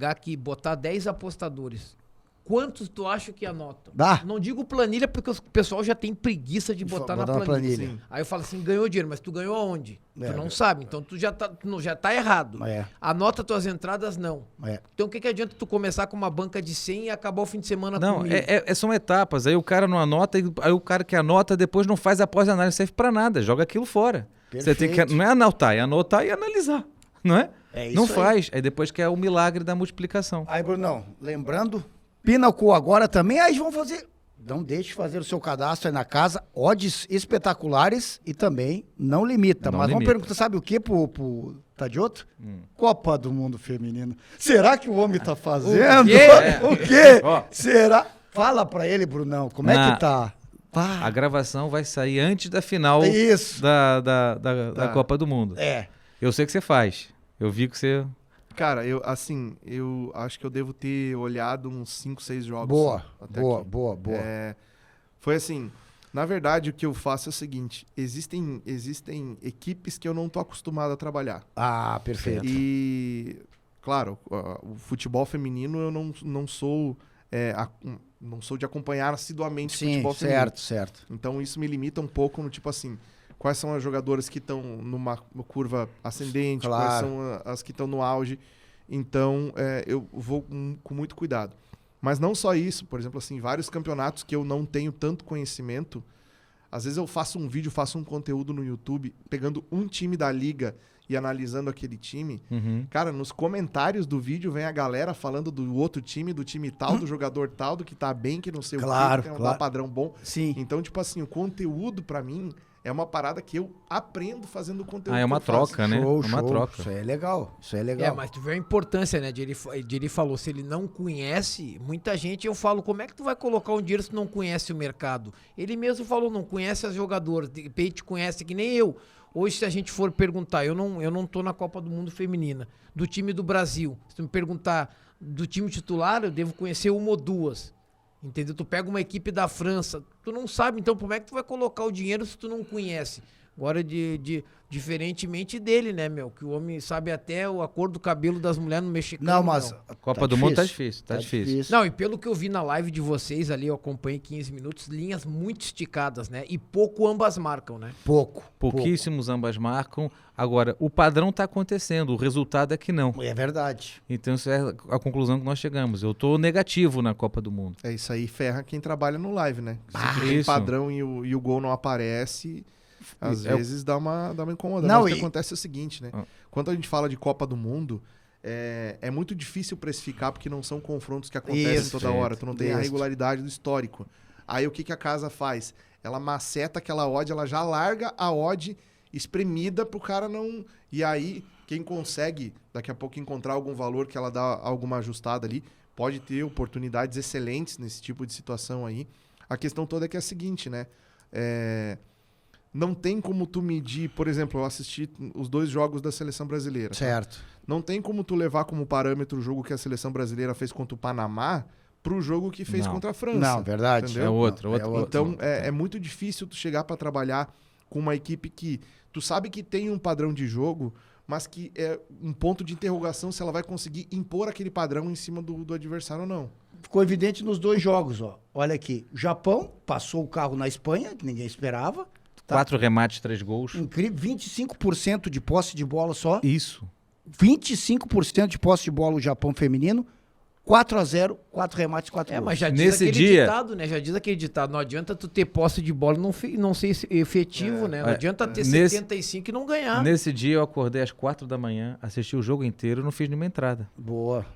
S4: aqui e botar 10 apostadores, quantos tu acha que anotam?
S1: Dá.
S4: Não digo planilha porque o pessoal já tem preguiça de botar na planilha.
S3: Sim.
S4: Aí eu falo assim, ganhou dinheiro, mas tu ganhou aonde?
S1: É,
S4: Tu não sabe, então tu já tá errado.
S1: É.
S4: Anota tuas entradas, não.
S1: É.
S4: Então o que adianta tu começar com uma banca de 100 e acabar o fim de semana
S2: Não,
S4: com 1.000?
S2: são etapas. Aí o cara não anota, aí o cara que anota depois não faz a pós-análise, serve pra nada, joga aquilo fora. Você tem que,
S1: Perfeito.
S2: não é anotar e analisar, não é?
S1: É isso
S2: não
S1: aí.
S2: faz. Aí depois que é o milagre da multiplicação.
S1: Aí, Brunão, lembrando, Pinnacle agora também, aí vão fazer... Não deixe de fazer o seu cadastro aí na casa, odds espetaculares e também não limita.
S2: Não
S1: Mas
S2: limita.
S1: vamos perguntar, sabe o que pro Tadioto? Copa do Mundo Feminino. Será que o homem tá fazendo?
S2: quê?
S1: O quê?
S2: Ó.
S1: Será? Fala pra ele, Brunão, como é que tá?
S2: A gravação vai sair antes da final
S1: Isso.
S2: da Copa do Mundo.
S1: É.
S2: Eu sei que você faz. Eu vi que você...
S3: Cara, eu acho que eu devo ter olhado uns 5, 6 jogos.
S1: Boa,
S3: até
S1: boa,
S3: aqui.
S1: boa, boa.
S3: Foi assim, na verdade o que eu faço é o seguinte, existem equipes que eu não tô acostumado a trabalhar.
S1: Ah, perfeito.
S3: E, claro, o futebol feminino eu não sou de acompanhar assiduamente
S1: Sim,
S3: futebol feminino.
S1: certo.
S3: Então isso me limita um pouco no tipo assim, quais são as jogadoras que estão numa curva ascendente,
S1: Claro.
S3: quais são as que estão no auge. Então eu vou com muito cuidado. Mas não só isso, por exemplo, assim, vários campeonatos que eu não tenho tanto conhecimento, às vezes eu faço um vídeo, faço um conteúdo no YouTube, pegando um time da liga e analisando aquele time. Cara, nos comentários do vídeo vem a galera falando do outro time, do time tal, do jogador tal, do que tá bem, que não sei
S1: Claro,
S3: o que, que
S1: claro.
S3: dá padrão bom.
S1: Sim.
S3: Então, tipo assim, o conteúdo pra mim é uma parada que eu aprendo fazendo o conteúdo.
S2: é uma
S3: que eu faço.
S2: troca, né?
S1: Show,
S2: É uma
S1: show.
S2: troca.
S1: Isso aí é legal. Isso aí é legal.
S4: Mas tu vê a importância, né? Ele falou, se ele não conhece, muita gente, eu falo, como é que tu vai colocar um dinheiro se tu não conhece o mercado? Ele mesmo falou, não conhece as jogadoras, de repente conhece que nem eu. Hoje, se a gente for perguntar, eu não tô na Copa do Mundo Feminina, do time do Brasil. Se tu me perguntar do time titular, eu devo conhecer uma ou duas. Entendeu? Tu pega uma equipe da França, tu não sabe, então como é que tu vai colocar o dinheiro se tu não conhece? Agora, diferentemente dele, né, meu? Que o homem sabe até a cor do cabelo das mulheres no mexicano.
S1: Não, mas...
S2: Copa do Mundo tá difícil, tá difícil.
S4: Não, e pelo que eu vi na live de vocês ali, eu acompanhei 15 minutos, linhas muito esticadas, né? E pouco ambas marcam, né?
S2: Pouquíssimos ambas marcam. Agora, o padrão tá acontecendo, o resultado é que não.
S1: É verdade.
S2: Então, isso é a conclusão que nós chegamos. Eu tô negativo na Copa do Mundo.
S3: É isso aí, ferra quem trabalha no live, né? Se tem
S2: isso.
S3: padrão e o gol não aparece, às vezes dá uma incomodada.
S1: Não,
S3: Mas o que acontece é o seguinte, né? Quando a gente fala de Copa do Mundo, é muito difícil precificar porque não são confrontos que acontecem toda hora. Tu não tem a regularidade do histórico. Aí o que a casa faz? Ela maceta aquela odd, ela já larga a odd espremida pro cara não... E aí, quem consegue daqui a pouco encontrar algum valor que ela dá alguma ajustada ali, pode ter oportunidades excelentes nesse tipo de situação aí. A questão toda é que é a seguinte, né? Não tem como tu medir... Por exemplo, eu assisti os 2 jogos da Seleção Brasileira.
S1: Certo.
S3: Tá? Não tem como tu levar como parâmetro o jogo que a Seleção Brasileira fez contra o Panamá pro jogo que fez contra a França.
S1: Não, verdade.
S3: Entendeu?
S2: É outro.
S3: Então, é muito difícil tu chegar para trabalhar com uma equipe que tu sabe que tem um padrão de jogo, mas que é um ponto de interrogação se ela vai conseguir impor aquele padrão em cima do adversário ou não.
S1: Ficou evidente nos 2 jogos, ó. Olha aqui, o Japão passou o carro na Espanha, que ninguém esperava. Tá?
S2: 4 remates, 3 gols.
S1: Incrível, 25% de posse de bola só.
S2: Isso.
S1: 25% de posse de bola o Japão feminino. 4-0, 4 remates, 4 gols.
S4: Mas já diz
S2: Nesse
S4: aquele
S2: dia...
S4: ditado, né? Já diz aquele ditado. Não adianta tu ter posse de bola e não ser efetivo, né? Não adianta ter 75 e não ganhar.
S2: Nesse dia eu acordei às 4 da manhã, assisti o jogo inteiro e não fiz nenhuma entrada.
S1: Boa.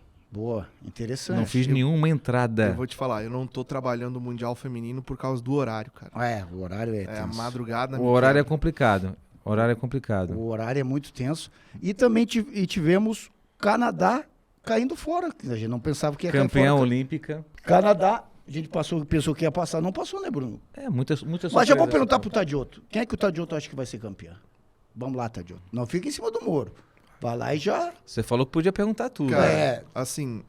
S1: Interessante.
S2: Não fiz nenhuma entrada.
S3: Eu vou te falar, eu não tô trabalhando o Mundial Feminino por causa do horário, cara.
S1: O horário é tenso.
S3: A madrugada...
S2: O horário é complicado. O horário é
S1: muito tenso. E também tivemos Canadá caindo fora. A gente não pensava que ia
S2: campeã
S1: cair fora.
S2: olímpica.
S1: Canadá, a gente pensou que ia passar. Não passou, né, Bruno?
S2: Muita
S1: Mas já vou perguntar pro Tadioto. Quem é que o Tadioto acha que vai ser campeão? Vamos lá, Tadioto. Não fica em cima do muro. Vai lá e já...
S2: Você falou que podia perguntar tudo.
S3: Cara, assim,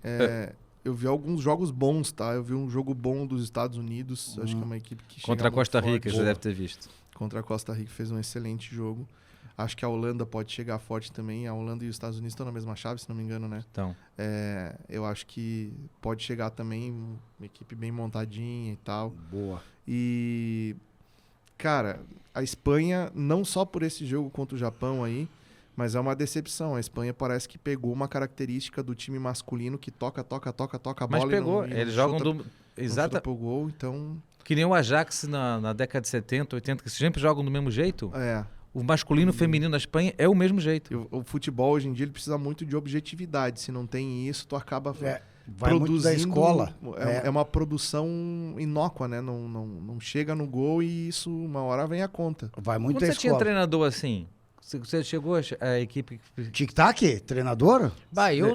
S3: eu vi alguns jogos bons, tá? Eu vi um jogo bom dos Estados Unidos. Acho que é uma equipe que chega
S2: Contra a Costa
S3: muito
S2: Rica,
S3: forte.
S2: você deve ter visto.
S3: Contra a Costa Rica fez um excelente jogo. Acho que a Holanda pode chegar forte também. A Holanda e os Estados Unidos estão na mesma chave, se não me engano, né?
S2: Então.
S3: Eu acho que pode chegar também uma equipe bem montadinha e tal.
S1: Boa.
S3: E, cara, a Espanha, não só por esse jogo contra o Japão aí, mas é uma decepção. A Espanha parece que pegou uma característica do time masculino que toca a bola.
S2: Mas pegou.
S3: E não
S2: Eles jogam
S3: chuta,
S2: do...
S3: não
S2: Exato.
S3: chuta pro gol, então...
S2: Que nem o Ajax na década de 70, 80, que sempre jogam do mesmo jeito. O masculino e o feminino da Espanha é o mesmo jeito.
S3: O futebol hoje em dia ele precisa muito de objetividade. Se não tem isso, tu acaba
S1: Vai
S3: produzindo.
S1: muito da escola.
S3: É uma produção inócua, né? Não chega no gol e isso uma hora vem a conta.
S1: Vai muito
S2: Quando
S1: da
S2: você
S1: escola.
S2: tinha treinador assim, você chegou a equipe...
S1: Tic-tac? Treinador?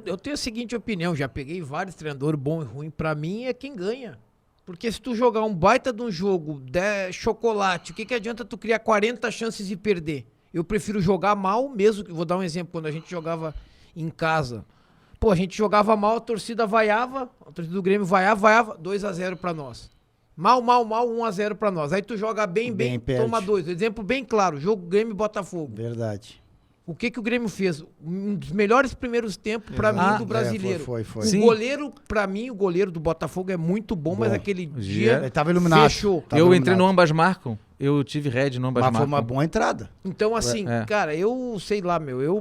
S4: Eu tenho a seguinte opinião. Já peguei vários treinadores, bom e ruim. Pra mim é quem ganha. Porque se tu jogar um baita de um jogo de chocolate, o que adianta tu criar 40 chances e perder? Eu prefiro jogar mal mesmo. Vou dar um exemplo. Quando a gente jogava em casa, a gente jogava mal, a torcida vaiava, a torcida do Grêmio vaiava, 2-0 pra nós. Mal, 1-0 pra nós. Aí tu joga bem, toma 2. Exemplo bem claro, jogo Grêmio e Botafogo.
S1: Verdade.
S4: O que o Grêmio fez? Um dos melhores primeiros tempos pra mim do brasileiro.
S1: Foi.
S4: O goleiro, pra mim, o goleiro do Botafogo é muito bom, mas aquele dia
S1: ele tava iluminado.
S4: Fechou.
S2: Eu entrei no ambas marcam. Eu tive red no ambas
S1: Mas
S2: marcam.
S1: foi uma boa entrada.
S4: Então, assim, cara, eu sei lá,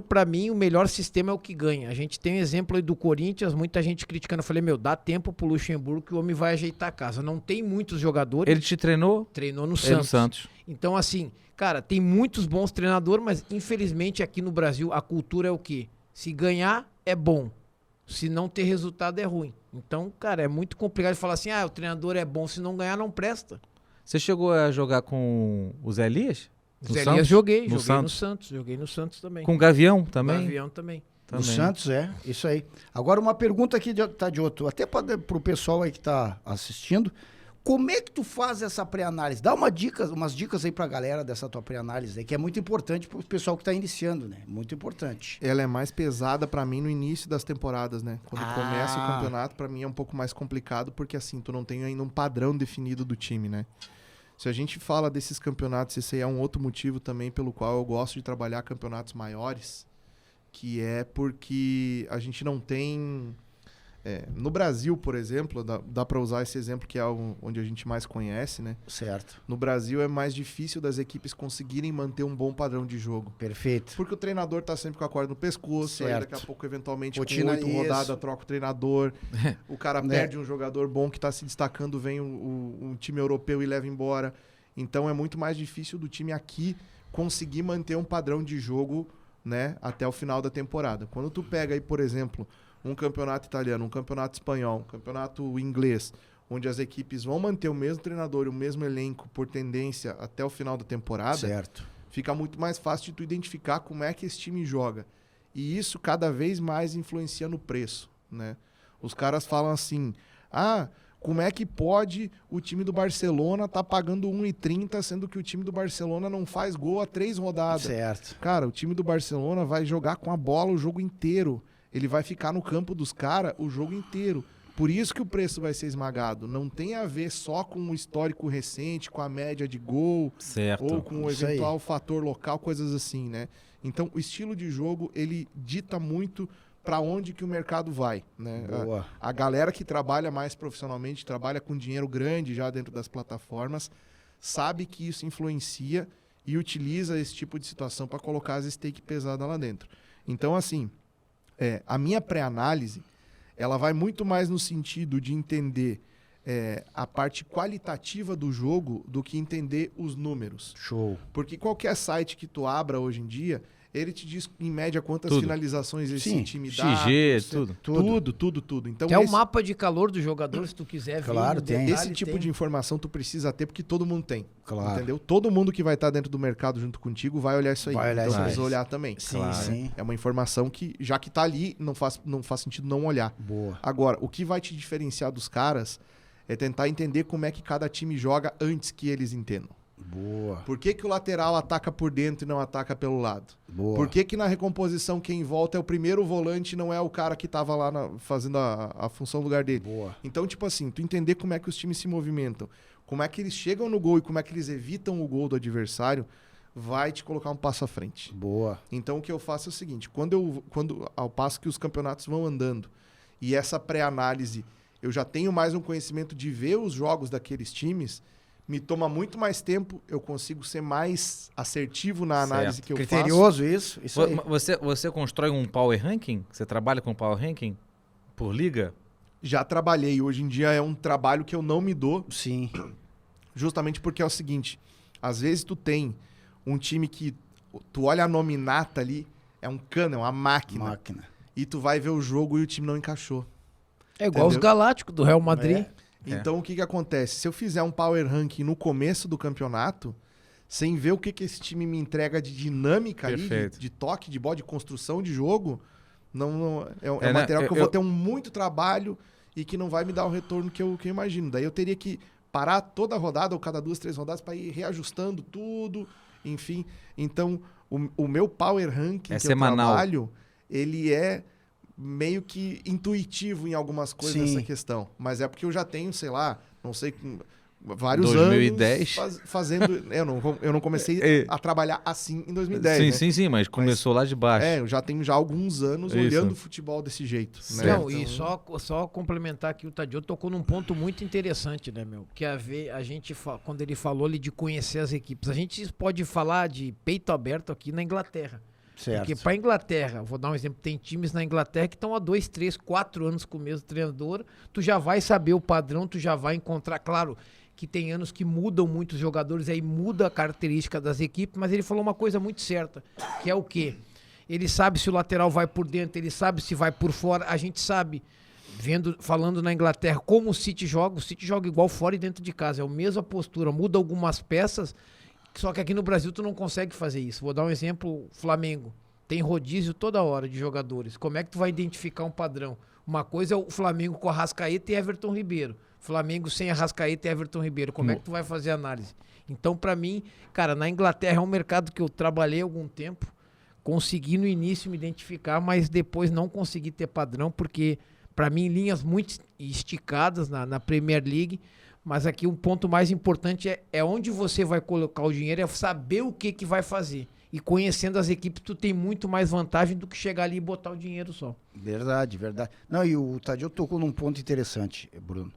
S4: pra mim, o melhor sistema é o que ganha. A gente tem um exemplo aí do Corinthians, muita gente criticando. Eu falei, dá tempo pro Luxemburgo que o homem vai ajeitar a casa. Não tem muitos jogadores.
S2: Ele te treinou?
S4: Treinou no
S2: Santos.
S4: Santos. Então, assim, cara, tem muitos bons treinadores, mas infelizmente aqui no Brasil a cultura é o quê? Se ganhar, é bom. Se não ter resultado, é ruim. Então, cara, é muito complicado de falar assim, o treinador é bom, se não ganhar, não presta.
S2: Você chegou a jogar com o Zé Elias?
S4: Zé Elias joguei no Santos também.
S2: Com o Gavião também?
S4: Gavião também.
S1: O Santos, isso aí. Agora uma pergunta aqui, Tadioto, até para o pessoal aí que está assistindo. Como é que tu faz essa pré-análise? Dá umas dicas aí pra galera dessa tua pré-análise aí, que é muito importante pro pessoal que tá iniciando, né? Muito importante.
S3: Ela é mais pesada pra mim no início das temporadas, né? Quando começa o campeonato, pra mim é um pouco mais complicado, porque assim, tu não tem ainda um padrão definido do time, né? Se a gente fala desses campeonatos, esse aí é um outro motivo também pelo qual eu gosto de trabalhar campeonatos maiores, que é porque a gente não tem... no Brasil, por exemplo, dá para usar esse exemplo que é onde a gente mais conhece, né?
S1: Certo.
S3: No Brasil é mais difícil das equipes conseguirem manter um bom padrão de jogo.
S1: Perfeito.
S3: Porque o treinador tá sempre com a corda no pescoço, aí daqui a pouco, eventualmente,
S1: Rotina
S3: com 8 rodadas, troca o treinador, o cara
S1: Né?
S3: perde um jogador bom que tá se destacando, vem um time europeu e leva embora. Então é muito mais difícil do time aqui conseguir manter um padrão de jogo, né, até o final da temporada. Quando tu pega aí, por exemplo, um campeonato italiano, um campeonato espanhol, um campeonato inglês, onde as equipes vão manter o mesmo treinador e o mesmo elenco por tendência até o final da temporada,
S1: Certo.
S3: fica muito mais fácil de tu identificar como é que esse time joga. E isso cada vez mais influencia no preço, né? Os caras falam assim, como é que pode o time do Barcelona tá pagando 1,30, sendo que o time do Barcelona não faz gol há 3 rodadas?
S1: Certo.
S3: Cara, o time do Barcelona vai jogar com a bola o jogo inteiro. Ele vai ficar no campo dos caras o jogo inteiro. Por isso que o preço vai ser esmagado. Não tem a ver só com o histórico recente, com a média de gol,
S2: Certo.
S3: ou com o
S1: Isso aí.
S3: eventual fator local, coisas assim, né? Então, o estilo de jogo, ele dita muito para onde que o mercado vai, né?
S1: Boa.
S3: A galera que trabalha mais profissionalmente, trabalha com dinheiro grande já dentro das plataformas, sabe que isso influencia e utiliza esse tipo de situação para colocar as stake pesadas lá dentro. Então, assim, a minha pré-análise, ela vai muito mais no sentido de entender a parte qualitativa do jogo do que entender os números.
S1: Show.
S3: Porque qualquer site que tu abra hoje em dia, ele te diz em média quantas
S2: Tudo.
S3: finalizações esse
S1: Sim.
S3: time dá.
S2: XG, tudo.
S3: Tudo. Então,
S4: Até o
S3: esse,
S4: mapa de calor do jogador, se tu quiser ver.
S1: Claro,
S4: no
S1: tem.
S4: detalhe,
S3: esse tipo
S4: tem.
S3: de informação tu precisa ter porque todo mundo tem.
S1: Claro.
S3: Entendeu? Todo mundo que vai estar dentro do mercado junto contigo vai olhar isso aí.
S1: Vai olhar
S3: então
S1: isso aí.
S3: precisa olhar também.
S1: Sim,
S2: Claro.
S1: sim.
S3: É uma informação que, já que tá ali, não faz sentido não olhar.
S1: Boa.
S3: Agora, o que vai te diferenciar dos caras é tentar entender como é que cada time joga antes que eles entendam.
S1: Boa.
S3: Por que que o lateral ataca por dentro e não ataca pelo lado?
S1: Boa.
S3: Por que que na recomposição quem volta é o primeiro volante e não é o cara que tava lá fazendo a função no lugar dele?
S1: Boa.
S3: Então, tipo assim, tu entender como é que os times se movimentam, como é que eles chegam no gol e como é que eles evitam o gol do adversário, vai te colocar um passo à frente.
S1: Boa.
S3: Então, o que eu faço é o seguinte, quando ao passo que os campeonatos vão andando e essa pré-análise, eu já tenho mais um conhecimento de ver os jogos daqueles times, me toma muito mais tempo, eu consigo ser mais assertivo na análise
S2: Certo.
S3: que eu faço.
S1: Criterioso isso? Isso aí.
S2: Você constrói um power ranking? Você trabalha com power ranking? Por liga?
S3: Já trabalhei, hoje em dia é um trabalho que eu não me dou,
S1: Sim.
S3: justamente porque é o seguinte, às vezes tu tem um time que tu olha a nominata ali, é um cano, é uma máquina, e tu vai ver o jogo e o time não encaixou.
S4: É igual os
S3: Entendeu?
S4: Galácticos do Real Madrid.
S3: Então o que que acontece? Se eu fizer um power ranking no começo do campeonato, sem ver o que que esse time me entrega de dinâmica ali,
S2: Perfeito.
S3: de toque, de bola, de construção de jogo, é um
S2: né?
S3: material que eu vou ter muito trabalho e que não vai me dar o retorno que eu imagino. Daí eu teria que parar toda a rodada ou cada 2, 3 rodadas para ir reajustando tudo, enfim. Então o meu power ranking que
S2: semanal.
S3: eu trabalho, ele é meio que intuitivo em algumas coisas
S1: Sim.
S3: dessa questão. Mas é porque eu já tenho, sei lá, não sei, vários
S2: 2010.
S3: anos fazendo... eu não comecei a trabalhar assim em 2010,
S2: Sim,
S3: né?
S2: sim, sim, mas começou lá de baixo.
S3: Eu já tenho já alguns anos
S2: Isso.
S3: olhando o futebol desse jeito. Né?
S4: Não,
S3: Então,
S4: e só complementar aqui, o Tadeu tocou num ponto muito interessante, né, meu? Que a gente, quando ele falou ali de conhecer as equipes, a gente pode falar de peito aberto aqui na Inglaterra.
S1: Certo.
S4: Porque para Inglaterra, vou dar um exemplo, tem times na Inglaterra que estão há 2, 3, 4 anos com o mesmo treinador, tu já vai saber o padrão, tu já vai encontrar, claro, que tem anos que mudam muito os jogadores, aí muda a característica das equipes, mas ele falou uma coisa muito certa, que é o quê? Ele sabe se o lateral vai por dentro, ele sabe se vai por fora, a gente sabe, falando na Inglaterra, como o City joga igual fora e dentro de casa, é a mesma postura, muda algumas peças, só que aqui no Brasil tu não consegue fazer isso. Vou dar um exemplo, Flamengo. Tem rodízio toda hora de jogadores. Como é que tu vai identificar um padrão? Uma coisa é o Flamengo com Arrascaeta e Everton Ribeiro. Flamengo sem Arrascaeta e Everton Ribeiro. Como é que tu vai fazer a análise? Então, pra mim, cara, na Inglaterra é um mercado que eu trabalhei há algum tempo, consegui no início me identificar, mas depois não consegui ter padrão, porque pra mim linhas muito esticadas na Premier League, mas aqui um ponto mais importante é onde você vai colocar o dinheiro, é saber o que vai fazer. E conhecendo as equipes, tu tem muito mais vantagem do que chegar ali e botar o dinheiro só.
S1: Verdade, verdade. Não, e o Tadeu tocou num ponto interessante, Bruno.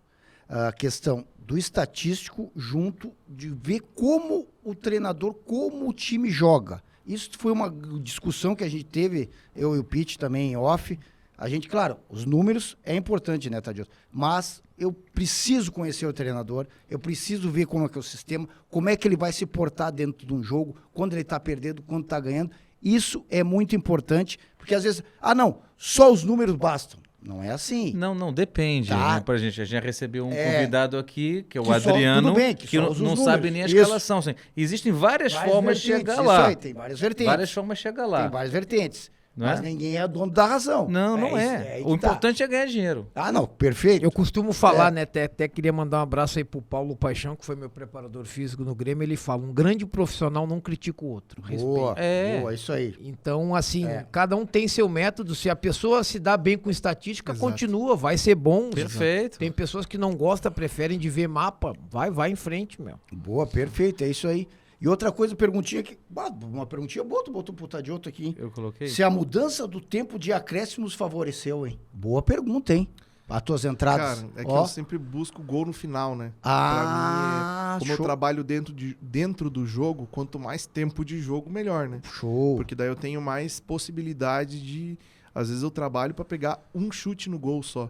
S1: A questão do estatístico junto de ver como o treinador, como o time joga. Isso foi uma discussão que a gente teve, eu e o Pete também em off. A gente, claro, os números é importante, né, Tadeu? Mas eu preciso conhecer o treinador, eu preciso ver como é que é o sistema, como é que ele vai se portar dentro de um jogo, quando ele está perdendo, quando está ganhando. Isso é muito importante, porque às vezes, não, só os números bastam. Não é assim.
S2: Não, depende.
S1: Tá.
S2: Né, pra gente. A gente já recebeu um convidado aqui, que é o
S1: Que só-
S2: Adriano,
S1: tudo bem,
S2: que
S1: só
S2: não
S1: usa os
S2: sabe
S1: números.
S2: nem a
S1: Isso.
S2: escalação. Assim. Existem várias formas de chegar
S1: Isso
S2: lá.
S1: aí, tem várias vertentes.
S2: Várias formas de chegar lá.
S1: Tem várias vertentes.
S2: Não
S1: Mas
S2: é?
S1: ninguém é dono da razão.
S2: Não
S1: isso,
S2: é.
S1: aí
S2: O
S1: que tá.
S2: importante é ganhar dinheiro.
S1: Não, perfeito.
S4: Eu costumo falar, né? Até queria mandar um abraço aí pro Paulo Paixão, que foi meu preparador físico no Grêmio. Ele fala: um grande profissional não critica o outro.
S1: Boa,
S2: É.
S1: boa, isso aí.
S4: Então, assim, cada um tem seu método. Se a pessoa se dá bem com estatística,
S3: Exato.
S4: continua, vai ser bom.
S2: Perfeito.
S4: Tem pessoas que não gostam, preferem de ver mapa. Vai em frente, meu.
S1: Boa, perfeito, é isso aí. E outra coisa, perguntinha que... Uma perguntinha boa, tu botou pro Tadioto aqui, hein?
S2: Eu coloquei.
S1: Se a mudança do tempo de acréscimos favoreceu, hein? Boa pergunta, hein? As tuas entradas.
S3: Cara, é que
S1: Ó.
S3: eu sempre busco gol no final, né?
S1: Ah,
S3: Pra mim, como eu
S1: show.
S3: trabalho dentro do jogo, quanto mais tempo de jogo, melhor, né?
S1: Show.
S3: Porque daí eu tenho mais possibilidade de... Às vezes eu trabalho pra pegar um chute no gol só.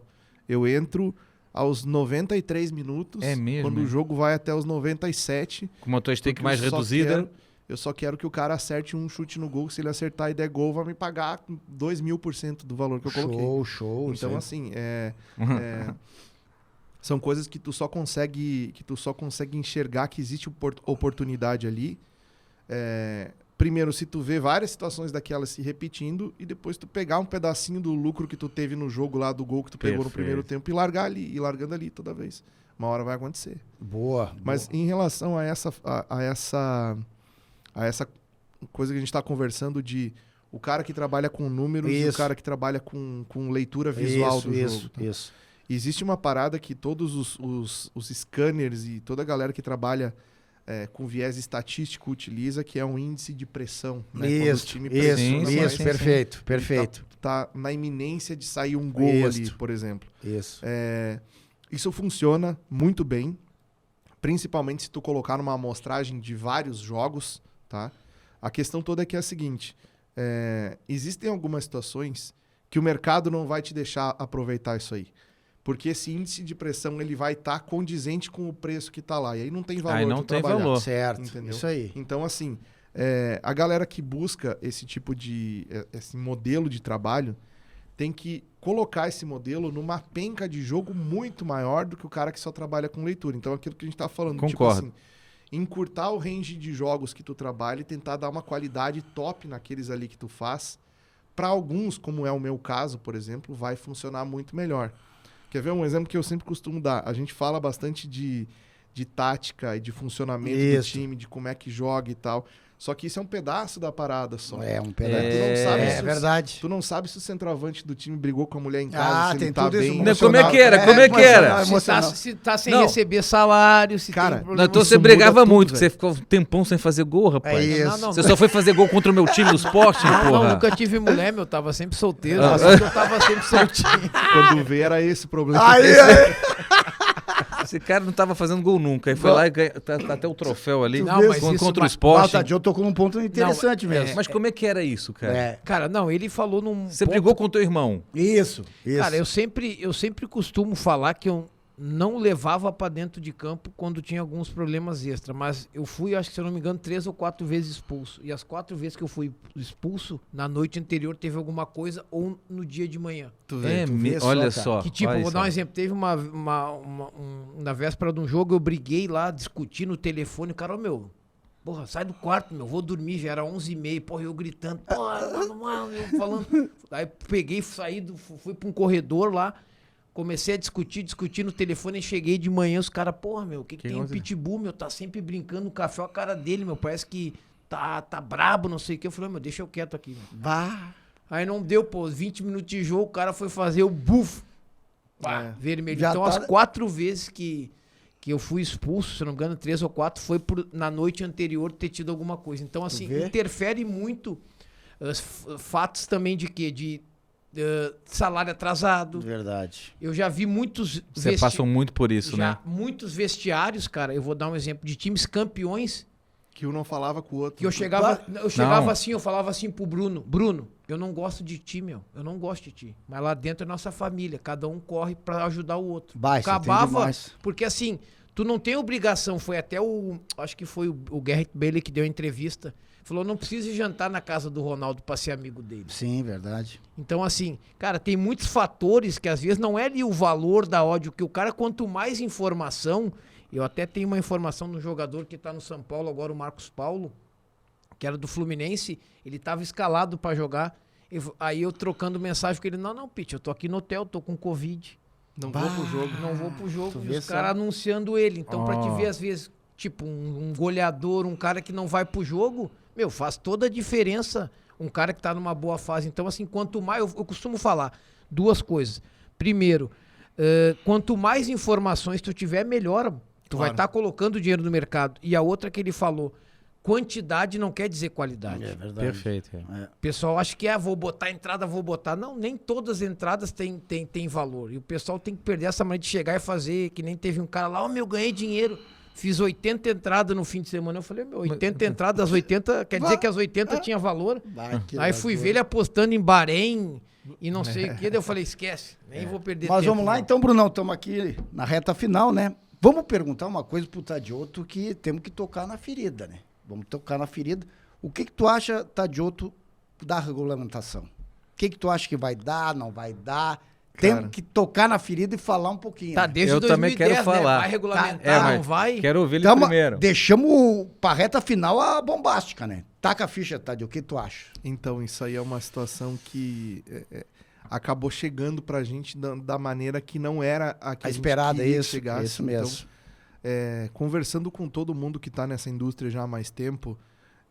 S3: Eu entro aos 93 minutos,
S2: É mesmo,
S3: quando
S2: é?
S3: o jogo vai até os 97.
S2: Com uma tua stake
S3: porque
S2: mais
S3: eu só
S2: reduzida.
S3: eu só quero que o cara acerte um chute no gol. Se ele acertar e der gol, vai me pagar 2.000% do valor que eu coloquei.
S1: Show. isso
S3: Então,
S1: aí.
S3: assim, são coisas que tu só consegue enxergar que existe oportunidade ali. Primeiro, se tu vê várias situações daquelas se repetindo e depois tu pegar um pedacinho do lucro que tu teve no jogo lá, do gol que tu pegou no
S2: Perfeito.
S3: primeiro tempo e largar ali, e largando ali toda vez. Uma hora vai acontecer.
S1: Boa.
S3: Mas em relação a essa coisa que a gente está conversando de o cara que trabalha com números e o
S1: Isso.
S3: cara que trabalha com leitura visual do jogo. Tá?
S1: Isso.
S3: Existe uma parada que todos os scanners e toda a galera que trabalha com viés estatístico utiliza, que é um índice de pressão. Né? Quando o
S1: Isso,
S3: time
S2: Sim,
S3: pressiona
S2: sim,
S3: mais,
S2: sim,
S1: perfeito, perfeito.
S3: tá na iminência de sair um gol
S1: Isso.
S3: ali, por exemplo.
S1: Isso.
S3: Isso funciona muito bem, principalmente se tu colocar numa amostragem de vários jogos, tá? A questão toda é que é a seguinte, existem algumas situações que o mercado não vai te deixar aproveitar isso aí. Porque esse índice de pressão ele vai estar condizente com o preço que está lá. E aí não tem valor
S2: Aí não
S3: tu
S2: tem
S3: trabalhar.
S2: valor.
S1: Certo,
S3: Entendeu?
S1: isso aí.
S3: Então, assim, a galera que busca esse tipo de... esse modelo de trabalho tem que colocar esse modelo numa penca de jogo muito maior do que o cara que só trabalha com leitura. Então, aquilo que a gente tá falando,
S2: Concordo.
S3: tipo assim, encurtar o range de jogos que tu trabalha e tentar dar uma qualidade top naqueles ali que tu faz. Para alguns, como é o meu caso, por exemplo, vai funcionar muito melhor. Quer ver um exemplo que eu sempre costumo dar? A gente fala bastante de tática e de funcionamento do
S1: Isso.
S3: time, de como é que joga e tal. Só que isso é um pedaço da parada só.
S1: É um pedaço.
S3: Tu não sabe
S1: É
S3: se o-
S1: verdade.
S3: Tu não sabe se o centroavante do time brigou com a mulher em casa, se
S1: tem
S3: ele tá
S1: tudo isso.
S3: bem.
S2: Não, como é que era? Como é que era?
S4: Se tá sem
S2: Não.
S4: receber salário, se
S3: Cara,
S4: tem problema.
S2: Então
S3: Isso
S2: você brigava
S3: muda tudo,
S2: muito, que
S3: velho.
S2: você ficou um tempão sem fazer gol, rapaz.
S1: É isso.
S4: Não,
S2: Você só foi fazer gol contra o meu time do Sporting,
S4: Não,
S2: porra.
S4: nunca tive mulher, meu. Tava sempre solteiro.
S2: Ah.
S4: Mas eu tava sempre soltinho.
S3: Quando vê, era esse o problema.
S1: Aí,
S2: Esse cara não tava fazendo gol nunca. Aí foi lá e tá até o troféu ali.
S4: Não, mas isso-
S2: contra o
S4: mas-
S2: Sporting.
S1: Tadeu tocou num ponto interessante mesmo.
S2: Mas como é que era isso, cara?
S1: É.
S4: Cara, não, ele falou num
S2: Você
S4: ponto-
S2: brigou com o teu irmão.
S1: Isso.
S4: Cara, eu sempre costumo falar que eu não levava pra dentro de campo quando tinha alguns problemas extra, mas eu fui, acho que se eu não me engano, 3 ou 4 vezes expulso. E as 4 vezes que eu fui expulso, na noite anterior teve alguma coisa ou no dia de manhã.
S3: Tu vê.
S2: É,
S1: tu vê só,
S2: olha
S1: cara.
S2: só.
S4: Que tipo,
S2: olha
S4: vou
S2: só.
S4: dar um exemplo, teve na véspera de um jogo, eu briguei lá, discuti no telefone, o cara, ô meu, porra, sai do quarto, meu, vou dormir, já era 11h30, porra, eu gritando, porra, mano, eu falando. Aí peguei, saí, fui pra um corredor lá, Comecei a discutir no telefone e cheguei de manhã, os caras, porra, meu, o que tem um
S2: aconteceu?
S4: pitbull, meu, tá sempre brincando no café, a cara dele, meu, parece que tá brabo, não sei o que. Eu falei, meu, deixa eu quieto aqui, meu.
S1: Bah.
S4: Aí não deu, pô, 20 minutos de jogo, o cara foi fazer o bufo. Pá, vermelho.
S1: Já
S4: Então,
S1: tá-
S4: as 4 vezes que eu fui expulso, se não me engano, 3 ou 4, foi na noite anterior ter tido alguma coisa. Então, assim,
S1: vê?
S4: interfere muito fatos também de quê? De salário atrasado.
S1: Verdade.
S4: Eu já vi muitos
S2: Você passou muito por isso,
S4: já
S2: né?
S4: muitos vestiários, cara. Eu vou dar um exemplo de times campeões
S3: Que um não falava com o outro.
S4: que eu chegava
S2: Não.
S4: assim, eu falava assim pro Bruno, eu não gosto de ti, meu. Eu não gosto de ti. Mas lá dentro é nossa família. Cada um corre pra ajudar o outro.
S1: Bah, isso tem
S4: Acabava,
S1: demais.
S4: porque assim, tu não tem obrigação. Foi até acho que foi o Garrett Bailey que deu a entrevista. Falou, não precisa ir jantar na casa do Ronaldo pra ser amigo dele.
S1: Sim, verdade.
S4: Então, assim, cara, tem muitos fatores que às vezes não é ali o valor da ódio, que o cara, quanto mais informação, eu até tenho uma informação do jogador que tá no São Paulo, agora o Marcos Paulo, que era do Fluminense, ele tava escalado pra jogar, aí eu trocando mensagem com ele, não, Pete, eu tô aqui no hotel, tô com Covid,
S3: Não vou pro jogo.
S4: não vou pro jogo,
S1: tu
S4: e
S1: vê
S4: os
S1: só.
S4: caras anunciando ele, então pra te
S2: Ó.
S4: ver às vezes, tipo, um goleador, um cara que não vai pro jogo, meu, faz toda a diferença um cara que tá numa boa fase. Então, assim, quanto mais... Eu costumo falar 2 coisas. Primeiro, quanto mais informações tu tiver, melhor. Tu vai
S3: Claro.
S4: estar colocando dinheiro no mercado. E a outra que ele falou, quantidade não quer dizer qualidade.
S1: É verdade.
S2: Perfeito. é.
S4: O pessoal acha que vou botar entrada, vou botar. Não, nem todas as entradas têm valor. E o pessoal tem que perder essa maneira de chegar e fazer, que nem teve um cara lá, meu, ganhei dinheiro. Fiz 80 entradas no fim de semana. Eu falei, meu, 80 entradas, as 80, quer dizer que as 80 tinha valor?
S1: Bah, que
S4: Aí fui
S1: loucura.
S4: ver ele apostando em Bahrein e não sei o que. Daí eu falei, esquece, nem vou perder
S1: Mas
S4: tempo.
S1: vamos lá
S4: não.
S1: então, Brunão, estamos aqui na reta final, né? Vamos perguntar uma coisa pro Tadioto que temos que tocar na ferida, né? Vamos tocar na ferida. O que tu acha, Tadioto, da regulamentação? O que tu acha que vai dar, não vai dar?
S3: Cara.
S1: Temos que tocar na ferida e falar um pouquinho.
S4: Tá,
S1: né?
S4: desde
S2: Eu
S4: 2010,
S2: também quero
S4: né?
S2: falar.
S4: Vai regulamentar,
S2: mas
S4: não vai?
S2: Quero ouvir ele
S1: Tamo-
S2: primeiro.
S1: Deixamos pra reta final a bombástica, né? Taca a ficha, Tadioto, o que tu acha?
S3: Então, isso aí é uma situação que acabou chegando pra gente da maneira que não era a que
S1: A
S3: a gente
S1: esperada,
S3: queria que
S1: isso
S3: chegasse.
S1: mesmo.
S3: Então, conversando com todo mundo que está nessa indústria já há mais tempo,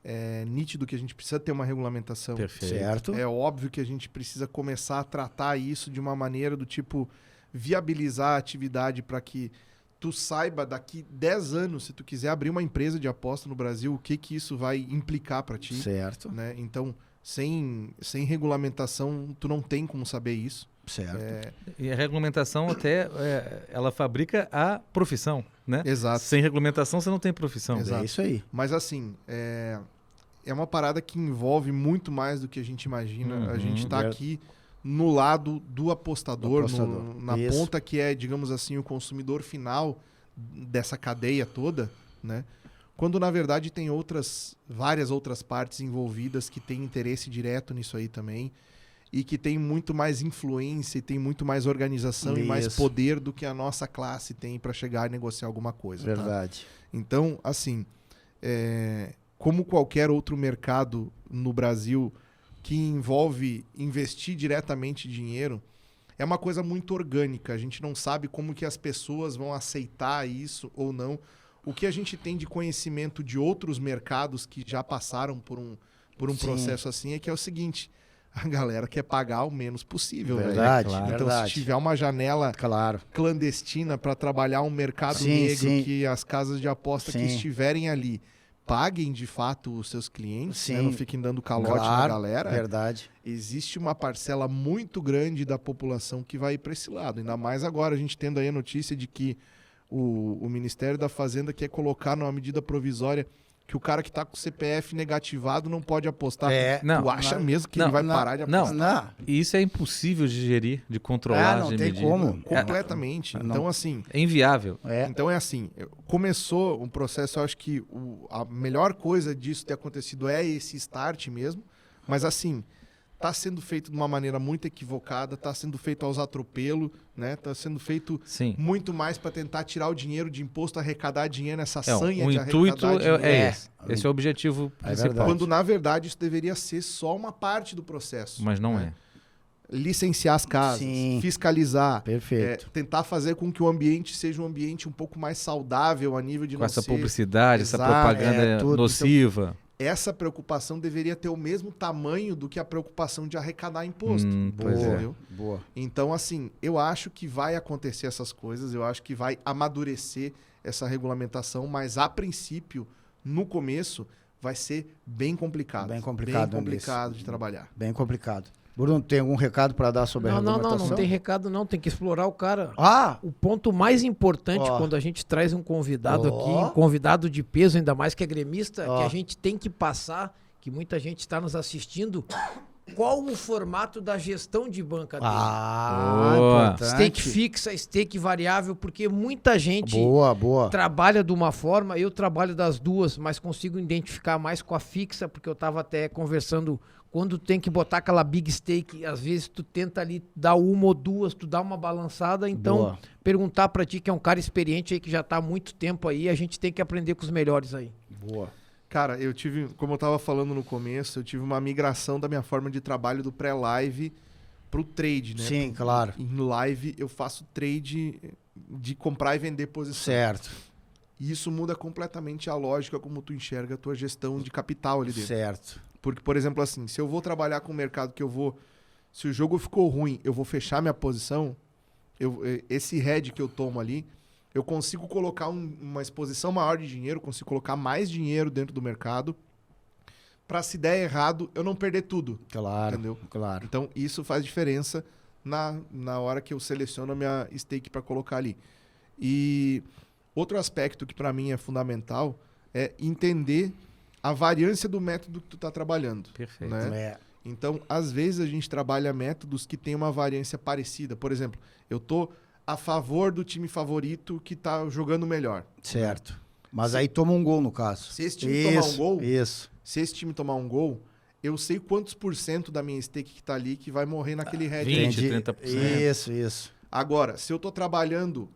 S3: é nítido que a gente precisa ter uma regulamentação.
S2: Perfeito.
S1: Certo?
S3: É óbvio que a gente precisa começar a tratar isso de uma maneira do tipo viabilizar a atividade para que tu saiba daqui 10 anos, se tu quiser abrir uma empresa de aposta no Brasil, o que que isso vai implicar para ti,
S1: Certo,
S3: né? Então, sem regulamentação, tu não tem como saber isso.
S1: certo.
S2: E a regulamentação até, ela fabrica a profissão, né?
S3: Exato.
S2: Sem regulamentação você não tem profissão.
S3: Exato.
S1: É isso aí.
S3: Mas assim, é uma parada que envolve muito mais do que a gente imagina. A
S2: Uhum,
S3: gente tá
S1: é.
S3: aqui no lado do apostador,
S1: Do apostador.
S3: na
S1: Isso.
S3: ponta que é, digamos assim, o consumidor final dessa cadeia toda, né? Quando na verdade tem várias outras partes envolvidas que têm interesse direto nisso aí também e que tem muito mais influência e tem muito mais organização e mais
S1: Isso.
S3: poder do que a nossa classe tem para chegar e negociar alguma coisa. tá?
S1: Verdade.
S3: Então, assim, como qualquer outro mercado no Brasil que envolve investir diretamente dinheiro, é uma coisa muito orgânica. A gente não sabe como que as pessoas vão aceitar isso ou não. O que a gente tem de conhecimento de outros mercados que já passaram por um
S1: Sim.
S3: processo assim é que é o seguinte: a galera quer pagar o menos possível. velho.
S1: Verdade,
S2: claro.
S3: Então,
S1: verdade.
S3: se tiver uma janela
S1: Claro.
S3: clandestina para trabalhar um mercado
S1: Sim,
S3: negro,
S1: sim.
S3: que as casas de aposta que
S1: Sim.
S3: estiverem ali paguem de fato os seus clientes, né?
S1: Sim.
S3: Não fiquem dando calote na
S1: Claro,
S3: galera.
S1: Verdade.
S3: Existe uma parcela muito grande da população que vai para esse lado. Ainda mais agora a gente tendo aí a notícia de que o Ministério da Fazenda quer colocar numa medida provisória que o cara que tá com o CPF negativado não pode apostar.
S2: Não,
S3: Tu acha
S1: não,
S3: mesmo que
S2: não,
S3: ele vai
S1: não,
S3: parar de
S2: não.
S3: apostar?
S1: Não,
S2: E isso é impossível de gerir, de controlar,
S1: não
S2: de
S1: tem
S2: medir.
S1: como.
S3: Completamente.
S1: Não.
S3: Então, assim,
S2: É inviável.
S3: Então é assim, começou um processo, eu acho que a melhor coisa disso ter acontecido é esse start mesmo, mas assim, tá sendo feito de uma maneira muito equivocada, tá sendo feito aos atropelos, né? Tá sendo feito
S2: Sim.
S3: muito mais para tentar tirar o dinheiro de imposto, arrecadar dinheiro nessa
S2: O
S3: sanha de
S2: intuito
S3: arrecadar dinheiro.
S2: é esse. Esse é o objetivo principal.
S1: verdade.
S3: Quando na verdade isso deveria ser só uma parte do processo.
S2: Mas não
S3: né?
S2: é.
S3: licenciar as casas,
S1: Sim.
S3: fiscalizar,
S1: Perfeito.
S3: tentar fazer com que o ambiente seja um ambiente um pouco mais saudável a nível de
S2: Com
S3: não
S2: essa
S3: ser...
S2: publicidade, essa
S3: Exato,
S2: propaganda
S1: tudo.
S2: nociva.
S3: Essa preocupação deveria ter o mesmo tamanho do que a preocupação de arrecadar imposto.
S2: Pois é.
S3: Entendeu?
S1: Boa.
S3: Então, assim, eu acho que vai acontecer essas coisas, eu acho que vai amadurecer essa regulamentação, mas a princípio, no começo, vai ser bem complicado.
S1: Bem complicado
S3: Bem complicado de trabalhar.
S1: Bem complicado. Bruno, tem algum recado para dar sobre a
S4: Não,
S1: regulamentação?
S4: não tem recado não, tem que explorar o cara.
S1: Ah,
S4: O ponto mais importante
S1: Ó.
S4: quando a gente traz um convidado
S1: Ó.
S4: aqui, um convidado de peso, ainda mais que é gremista,
S1: Ó.
S4: que a gente tem que passar, que muita gente está nos assistindo, qual o formato da gestão de banca dele.
S2: Boa.
S1: importante.
S4: Stake fixa, stake variável, porque muita gente
S1: Boa.
S4: trabalha de uma forma, eu trabalho das duas, mas consigo identificar mais com a fixa, porque eu estava até conversando, quando tem que botar aquela big stake, às vezes tu tenta ali dar uma ou duas, tu dá uma balançada, então
S1: Boa.
S4: perguntar pra ti que é um cara experiente aí, que já tá há muito tempo aí, a gente tem que aprender com os melhores aí.
S1: Boa.
S3: Cara, eu tive, como eu tava falando no começo, eu tive uma migração da minha forma de trabalho do pré-live pro trade, né?
S1: Sim, claro.
S3: Em live eu faço trade de comprar e vender posição.
S1: Certo.
S3: E isso muda completamente a lógica como tu enxerga a tua gestão de capital ali dentro.
S1: Certo.
S3: Porque, por exemplo, assim, se eu vou trabalhar com o mercado que eu vou... Se o jogo ficou ruim, eu vou fechar minha posição, esse head que eu tomo ali, eu consigo colocar uma exposição maior de dinheiro, consigo colocar mais dinheiro dentro do mercado, para se der errado, eu não perder tudo.
S1: Claro.
S3: Entendeu?
S1: Claro.
S3: Então, isso faz diferença na hora que eu seleciono a minha stake para colocar ali. E outro aspecto que para mim é fundamental é entender a variância do método que tu tá trabalhando.
S2: Perfeito.
S3: Né?
S1: É.
S3: Então, às vezes a gente trabalha métodos que têm uma variância parecida. Por exemplo, eu tô a favor do time favorito que tá jogando melhor.
S1: Certo. Mas aí toma um gol, no caso.
S3: Se esse time tomar um gol,
S1: Isso.
S3: se esse time tomar um gol, eu sei quantos % da minha stake que tá ali que vai morrer naquele head.
S2: 20,
S1: Entendi.
S2: 30%.
S1: Isso.
S3: Agora, se eu tô trabalhando,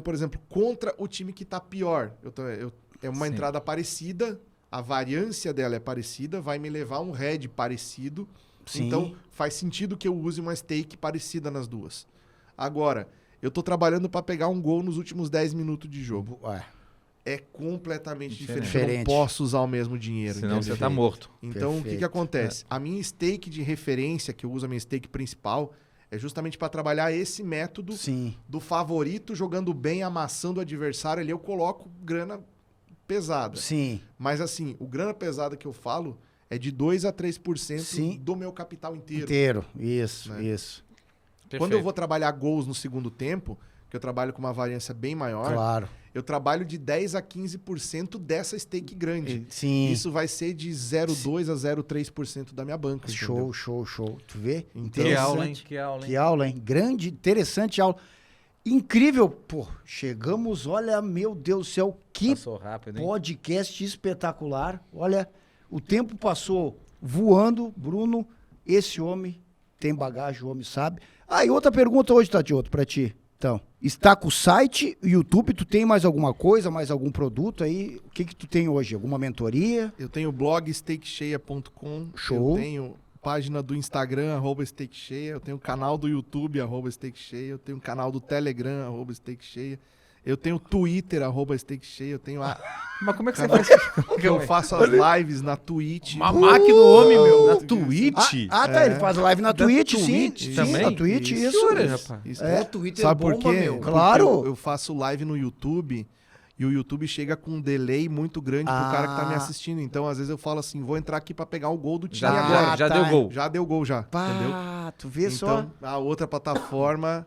S3: por exemplo, contra o time que tá pior, é uma
S2: Sim.
S3: entrada parecida, a variância dela é parecida, vai me levar um head parecido.
S1: Sim.
S3: Então, faz sentido que eu use uma stake parecida nas duas. Agora, eu tô trabalhando para pegar um gol nos últimos 10 minutos de jogo.
S1: Ué.
S3: É completamente diferente.
S1: Diferente.
S3: Eu não posso usar o mesmo dinheiro.
S2: Senão
S3: entendeu?
S2: você tá morto.
S3: Então, o que
S1: Perfeito.
S3: acontece? A minha stake de referência, que eu uso a minha stake principal, é justamente para trabalhar esse método
S1: Sim.
S3: do favorito jogando bem, amassando o adversário ali. Eu coloco grana pesada.
S1: Sim.
S3: Mas assim, o grana pesada que eu falo é de 2 a 3%
S1: Sim.
S3: do meu capital inteiro.
S1: Inteiro. Isso,
S3: Né?
S1: isso.
S3: Quando eu vou trabalhar gols no segundo tempo, que eu trabalho com uma variância bem maior,
S1: Claro.
S3: eu trabalho de 10 a 15% dessa stake grande.
S1: Sim.
S3: Isso vai ser de 0,2 a 0,3% da minha banca.
S1: Show. Tu vê?
S3: Então,
S2: Que aula, hein?
S1: Interessante.
S2: Que aula, hein?
S1: Que aula, hein? Grande, interessante aula. Incrível. Pô, chegamos, olha, meu Deus do céu, que
S2: Passou rápido, hein?
S1: podcast espetacular. Olha, o tempo passou voando. Bruno, esse homem tem bagagem, o homem sabe. Ah, e outra pergunta hoje, Tatioto, pra ti. Então, está com o site, YouTube, tu tem mais alguma coisa, mais algum produto aí? O que tu tem hoje? Alguma mentoria?
S3: eu tenho o blog stakecheia.com.
S1: Show.
S3: Eu tenho página do Instagram, @stakecheia. Eu tenho canal do YouTube, @stakecheia. Eu tenho canal do Telegram, @stakecheia. Eu tenho Twitter, @stakecheia. Eu tenho
S2: Mas como é que você faz?
S3: que eu faço as lives na Twitch.
S4: Uma máquina do homem, meu.
S2: Na Twitch?
S1: Tá, ele faz live na Twitch, sim.
S2: Twitch
S1: Sim,
S2: também?
S1: na Twitch, isso.
S2: Jura, rapaz?
S3: Isso.
S4: O Twitter
S3: Sabe por
S4: bomba,
S3: quê?
S4: meu.
S3: Porque
S1: Claro.
S3: eu faço live no YouTube e o YouTube chega com um delay muito grande pro cara que tá me assistindo. Então, às vezes eu falo assim, vou entrar aqui pra pegar o gol do time
S2: Já,
S3: agora.
S2: já
S1: tá.
S2: deu gol.
S3: Já deu gol já, entendeu?
S1: Pá, tu vê só.
S3: Então, a outra plataforma,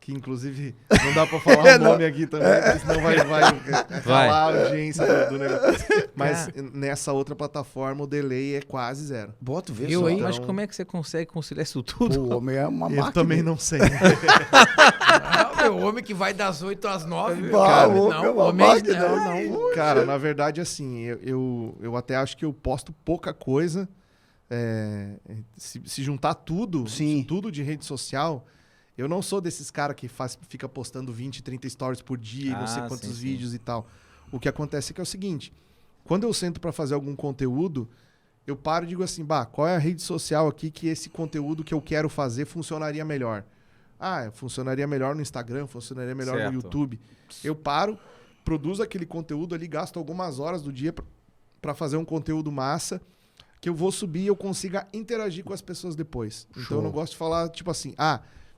S3: que inclusive não dá pra falar o nome aqui também, porque senão vai falar a audiência do negócio. Mas nessa outra plataforma o delay é quase zero.
S1: Bota, tu vê
S4: Eu
S1: só.
S4: aí?
S2: Mas como é que você consegue conciliar isso tudo?
S1: Pô, o homem é uma
S3: Eu
S1: máquina.
S3: também não sei.
S4: Ah, meu homem que vai das 8 às 9. meu.
S1: Bah,
S4: Não,
S1: o homem é uma
S4: homem,
S1: máquina.
S4: não.
S3: Cara, na verdade, assim, eu até acho que eu posto pouca coisa. Se juntar tudo,
S1: Sim.
S3: tudo de rede social, eu não sou desses caras que fica postando 20, 30 stories por dia e não sei quantos
S2: sim, sim.
S3: vídeos e tal. O que acontece é que é o seguinte, quando eu sento pra fazer algum conteúdo, eu paro e digo assim, qual é a rede social aqui que esse conteúdo que eu quero fazer funcionaria melhor? Funcionaria melhor no Instagram, funcionaria melhor no YouTube. Eu paro, produzo aquele conteúdo ali, gasto algumas horas do dia para fazer um conteúdo massa, que eu vou subir e eu consiga interagir com as pessoas depois.
S1: Show.
S3: Então eu não gosto de falar, tipo assim,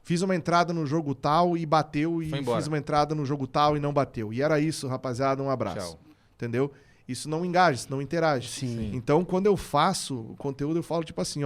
S3: fiz uma entrada no jogo tal e bateu, e fiz uma entrada no jogo tal e não bateu. E era isso, rapaziada, um abraço.
S2: Tchau.
S3: Entendeu? Isso não engaja, isso não interage.
S1: Sim.
S3: Então, quando eu faço o conteúdo, eu falo tipo assim,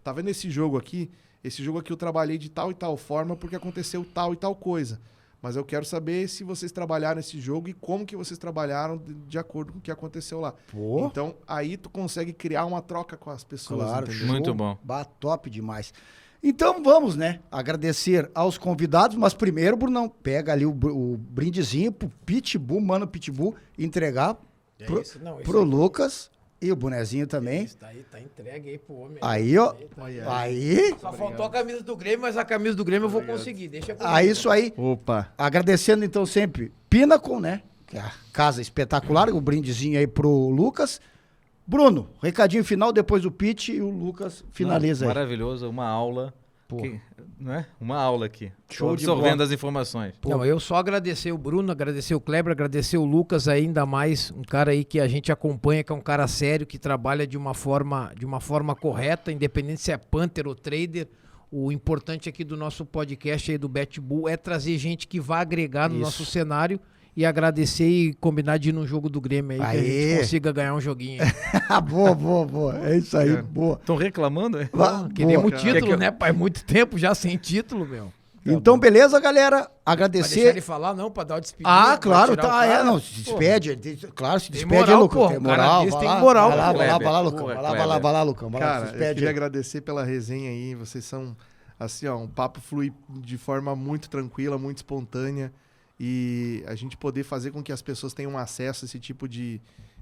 S3: tá vendo esse jogo aqui? Esse jogo aqui eu trabalhei de tal e tal forma porque aconteceu tal e tal coisa. Mas eu quero saber se vocês trabalharam esse jogo e como que vocês trabalharam de acordo com o que aconteceu lá.
S1: Pô.
S3: Então, aí tu consegue criar uma troca com as pessoas.
S1: Claro,
S3: entendeu?
S2: Muito bom.
S1: Top demais. Então vamos, né? Agradecer aos convidados, mas primeiro, Brunão, pega ali o brindezinho pro Pitbull, mano Pitbull, entregar pro Lucas e o bonezinho também.
S4: Isso daí tá entregue aí pro homem.
S1: Aí, ó. Aí.
S4: Só faltou a camisa do Grêmio, mas a camisa do Grêmio eu vou conseguir. Deixa comigo.
S1: Aí, isso aí.
S3: Opa.
S1: Agradecendo então sempre Pinnacle, né? Que é a casa espetacular, o brindezinho aí pro Lucas. Bruno, recadinho final depois do pitch e o Lucas finaliza aí.
S2: Maravilhoso, uma aula. Né? Uma aula aqui.
S1: Show de
S2: absorvendo
S1: bola.
S2: as informações.
S4: Não, eu só agradecer o Bruno, agradecer o Kleber, agradecer o Lucas ainda mais, um cara aí que a gente acompanha, que é um cara sério, que trabalha de uma forma correta, independente se é Panther ou Trader. O importante aqui do nosso podcast aí do BetBull é trazer gente que vai agregar no nosso cenário e agradecer e combinar de ir num jogo do Grêmio aí, que a gente consiga ganhar um joguinho.
S1: boa. É isso aí, boa.
S2: Estão reclamando? É?
S4: Queremos título, né, pai? Muito tempo já sem título, meu.
S1: Então, beleza, galera.
S4: Vai deixar
S1: Agradecer.
S4: ele falar, não, pra dar o despedida.
S1: Claro,
S4: tirar o cara?
S1: não, se despede. Claro, se
S4: Tem
S1: despede,
S4: moral,
S1: Lucas.
S4: pô,
S1: Tem
S4: o cara
S1: moral.
S4: desse
S1: Vai
S4: tem
S1: lá,
S4: moral,
S1: vai lá,
S2: Kleber.
S1: vai lá, Lucão.
S2: Porra,
S1: Vai lá, Lucão. Vai lá,
S3: Cara,
S1: se
S3: eu
S1: despede.
S3: queria
S1: aí.
S3: agradecer pela resenha aí. Vocês são, assim, um papo flui de forma muito tranquila, muito espontânea. E a gente poder fazer com que as pessoas tenham acesso a esse tipo de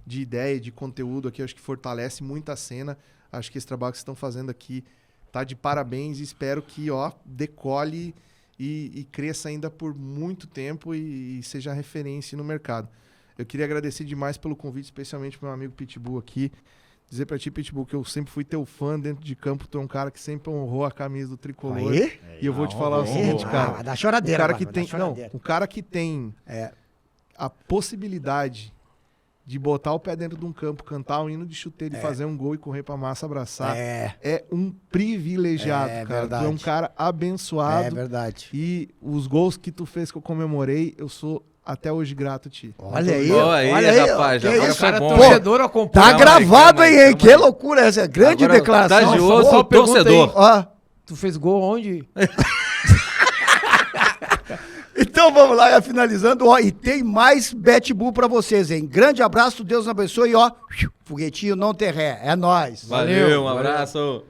S3: ideia, de conteúdo aqui, acho que fortalece muito a cena. Acho que esse trabalho que vocês estão fazendo aqui tá de parabéns e espero que, decole e cresça ainda por muito tempo e seja referência no mercado. Eu queria agradecer demais pelo convite, especialmente pro meu amigo Pitbull aqui. Dizer pra ti, Pitbull, que eu sempre fui teu fã dentro de campo. Tu é um cara que sempre honrou a camisa do Tricolor.
S1: Aí?
S3: E eu vou te falar o seguinte, cara.
S1: Dá choradeira,
S3: O cara
S1: mano,
S3: que
S1: dá
S3: tem,
S1: choradeira.
S3: o cara que tem a possibilidade de botar o pé dentro de um campo, cantar um hino de chuteiro e fazer um gol e correr pra massa abraçar, é um privilegiado, cara.
S1: verdade.
S3: Tu é um cara abençoado.
S1: É verdade.
S3: E os gols que tu fez que eu comemorei, eu sou até hoje grato a ti.
S1: Olha aí,
S2: Boa aí,
S1: olha aí,
S2: rapaz,
S1: que
S2: agora
S1: isso?
S2: foi
S4: Cara,
S2: bom.
S4: torcedor acompanha.
S1: Tá
S2: Calma aí,
S1: gravado
S2: calma aí,
S1: aí, hein?
S2: calma
S1: Que
S2: aí.
S1: loucura essa. Grande
S2: Agora,
S1: declaração.
S2: tajoso,
S4: Só pergunta
S2: torcedor.
S1: Ó,
S4: Tu fez gol onde?
S1: então vamos lá, finalizando, e tem mais BetBull pra vocês, hein? Grande abraço, Deus abençoe, foguetinho não ter ré, é nóis.
S2: Valeu, um abraço.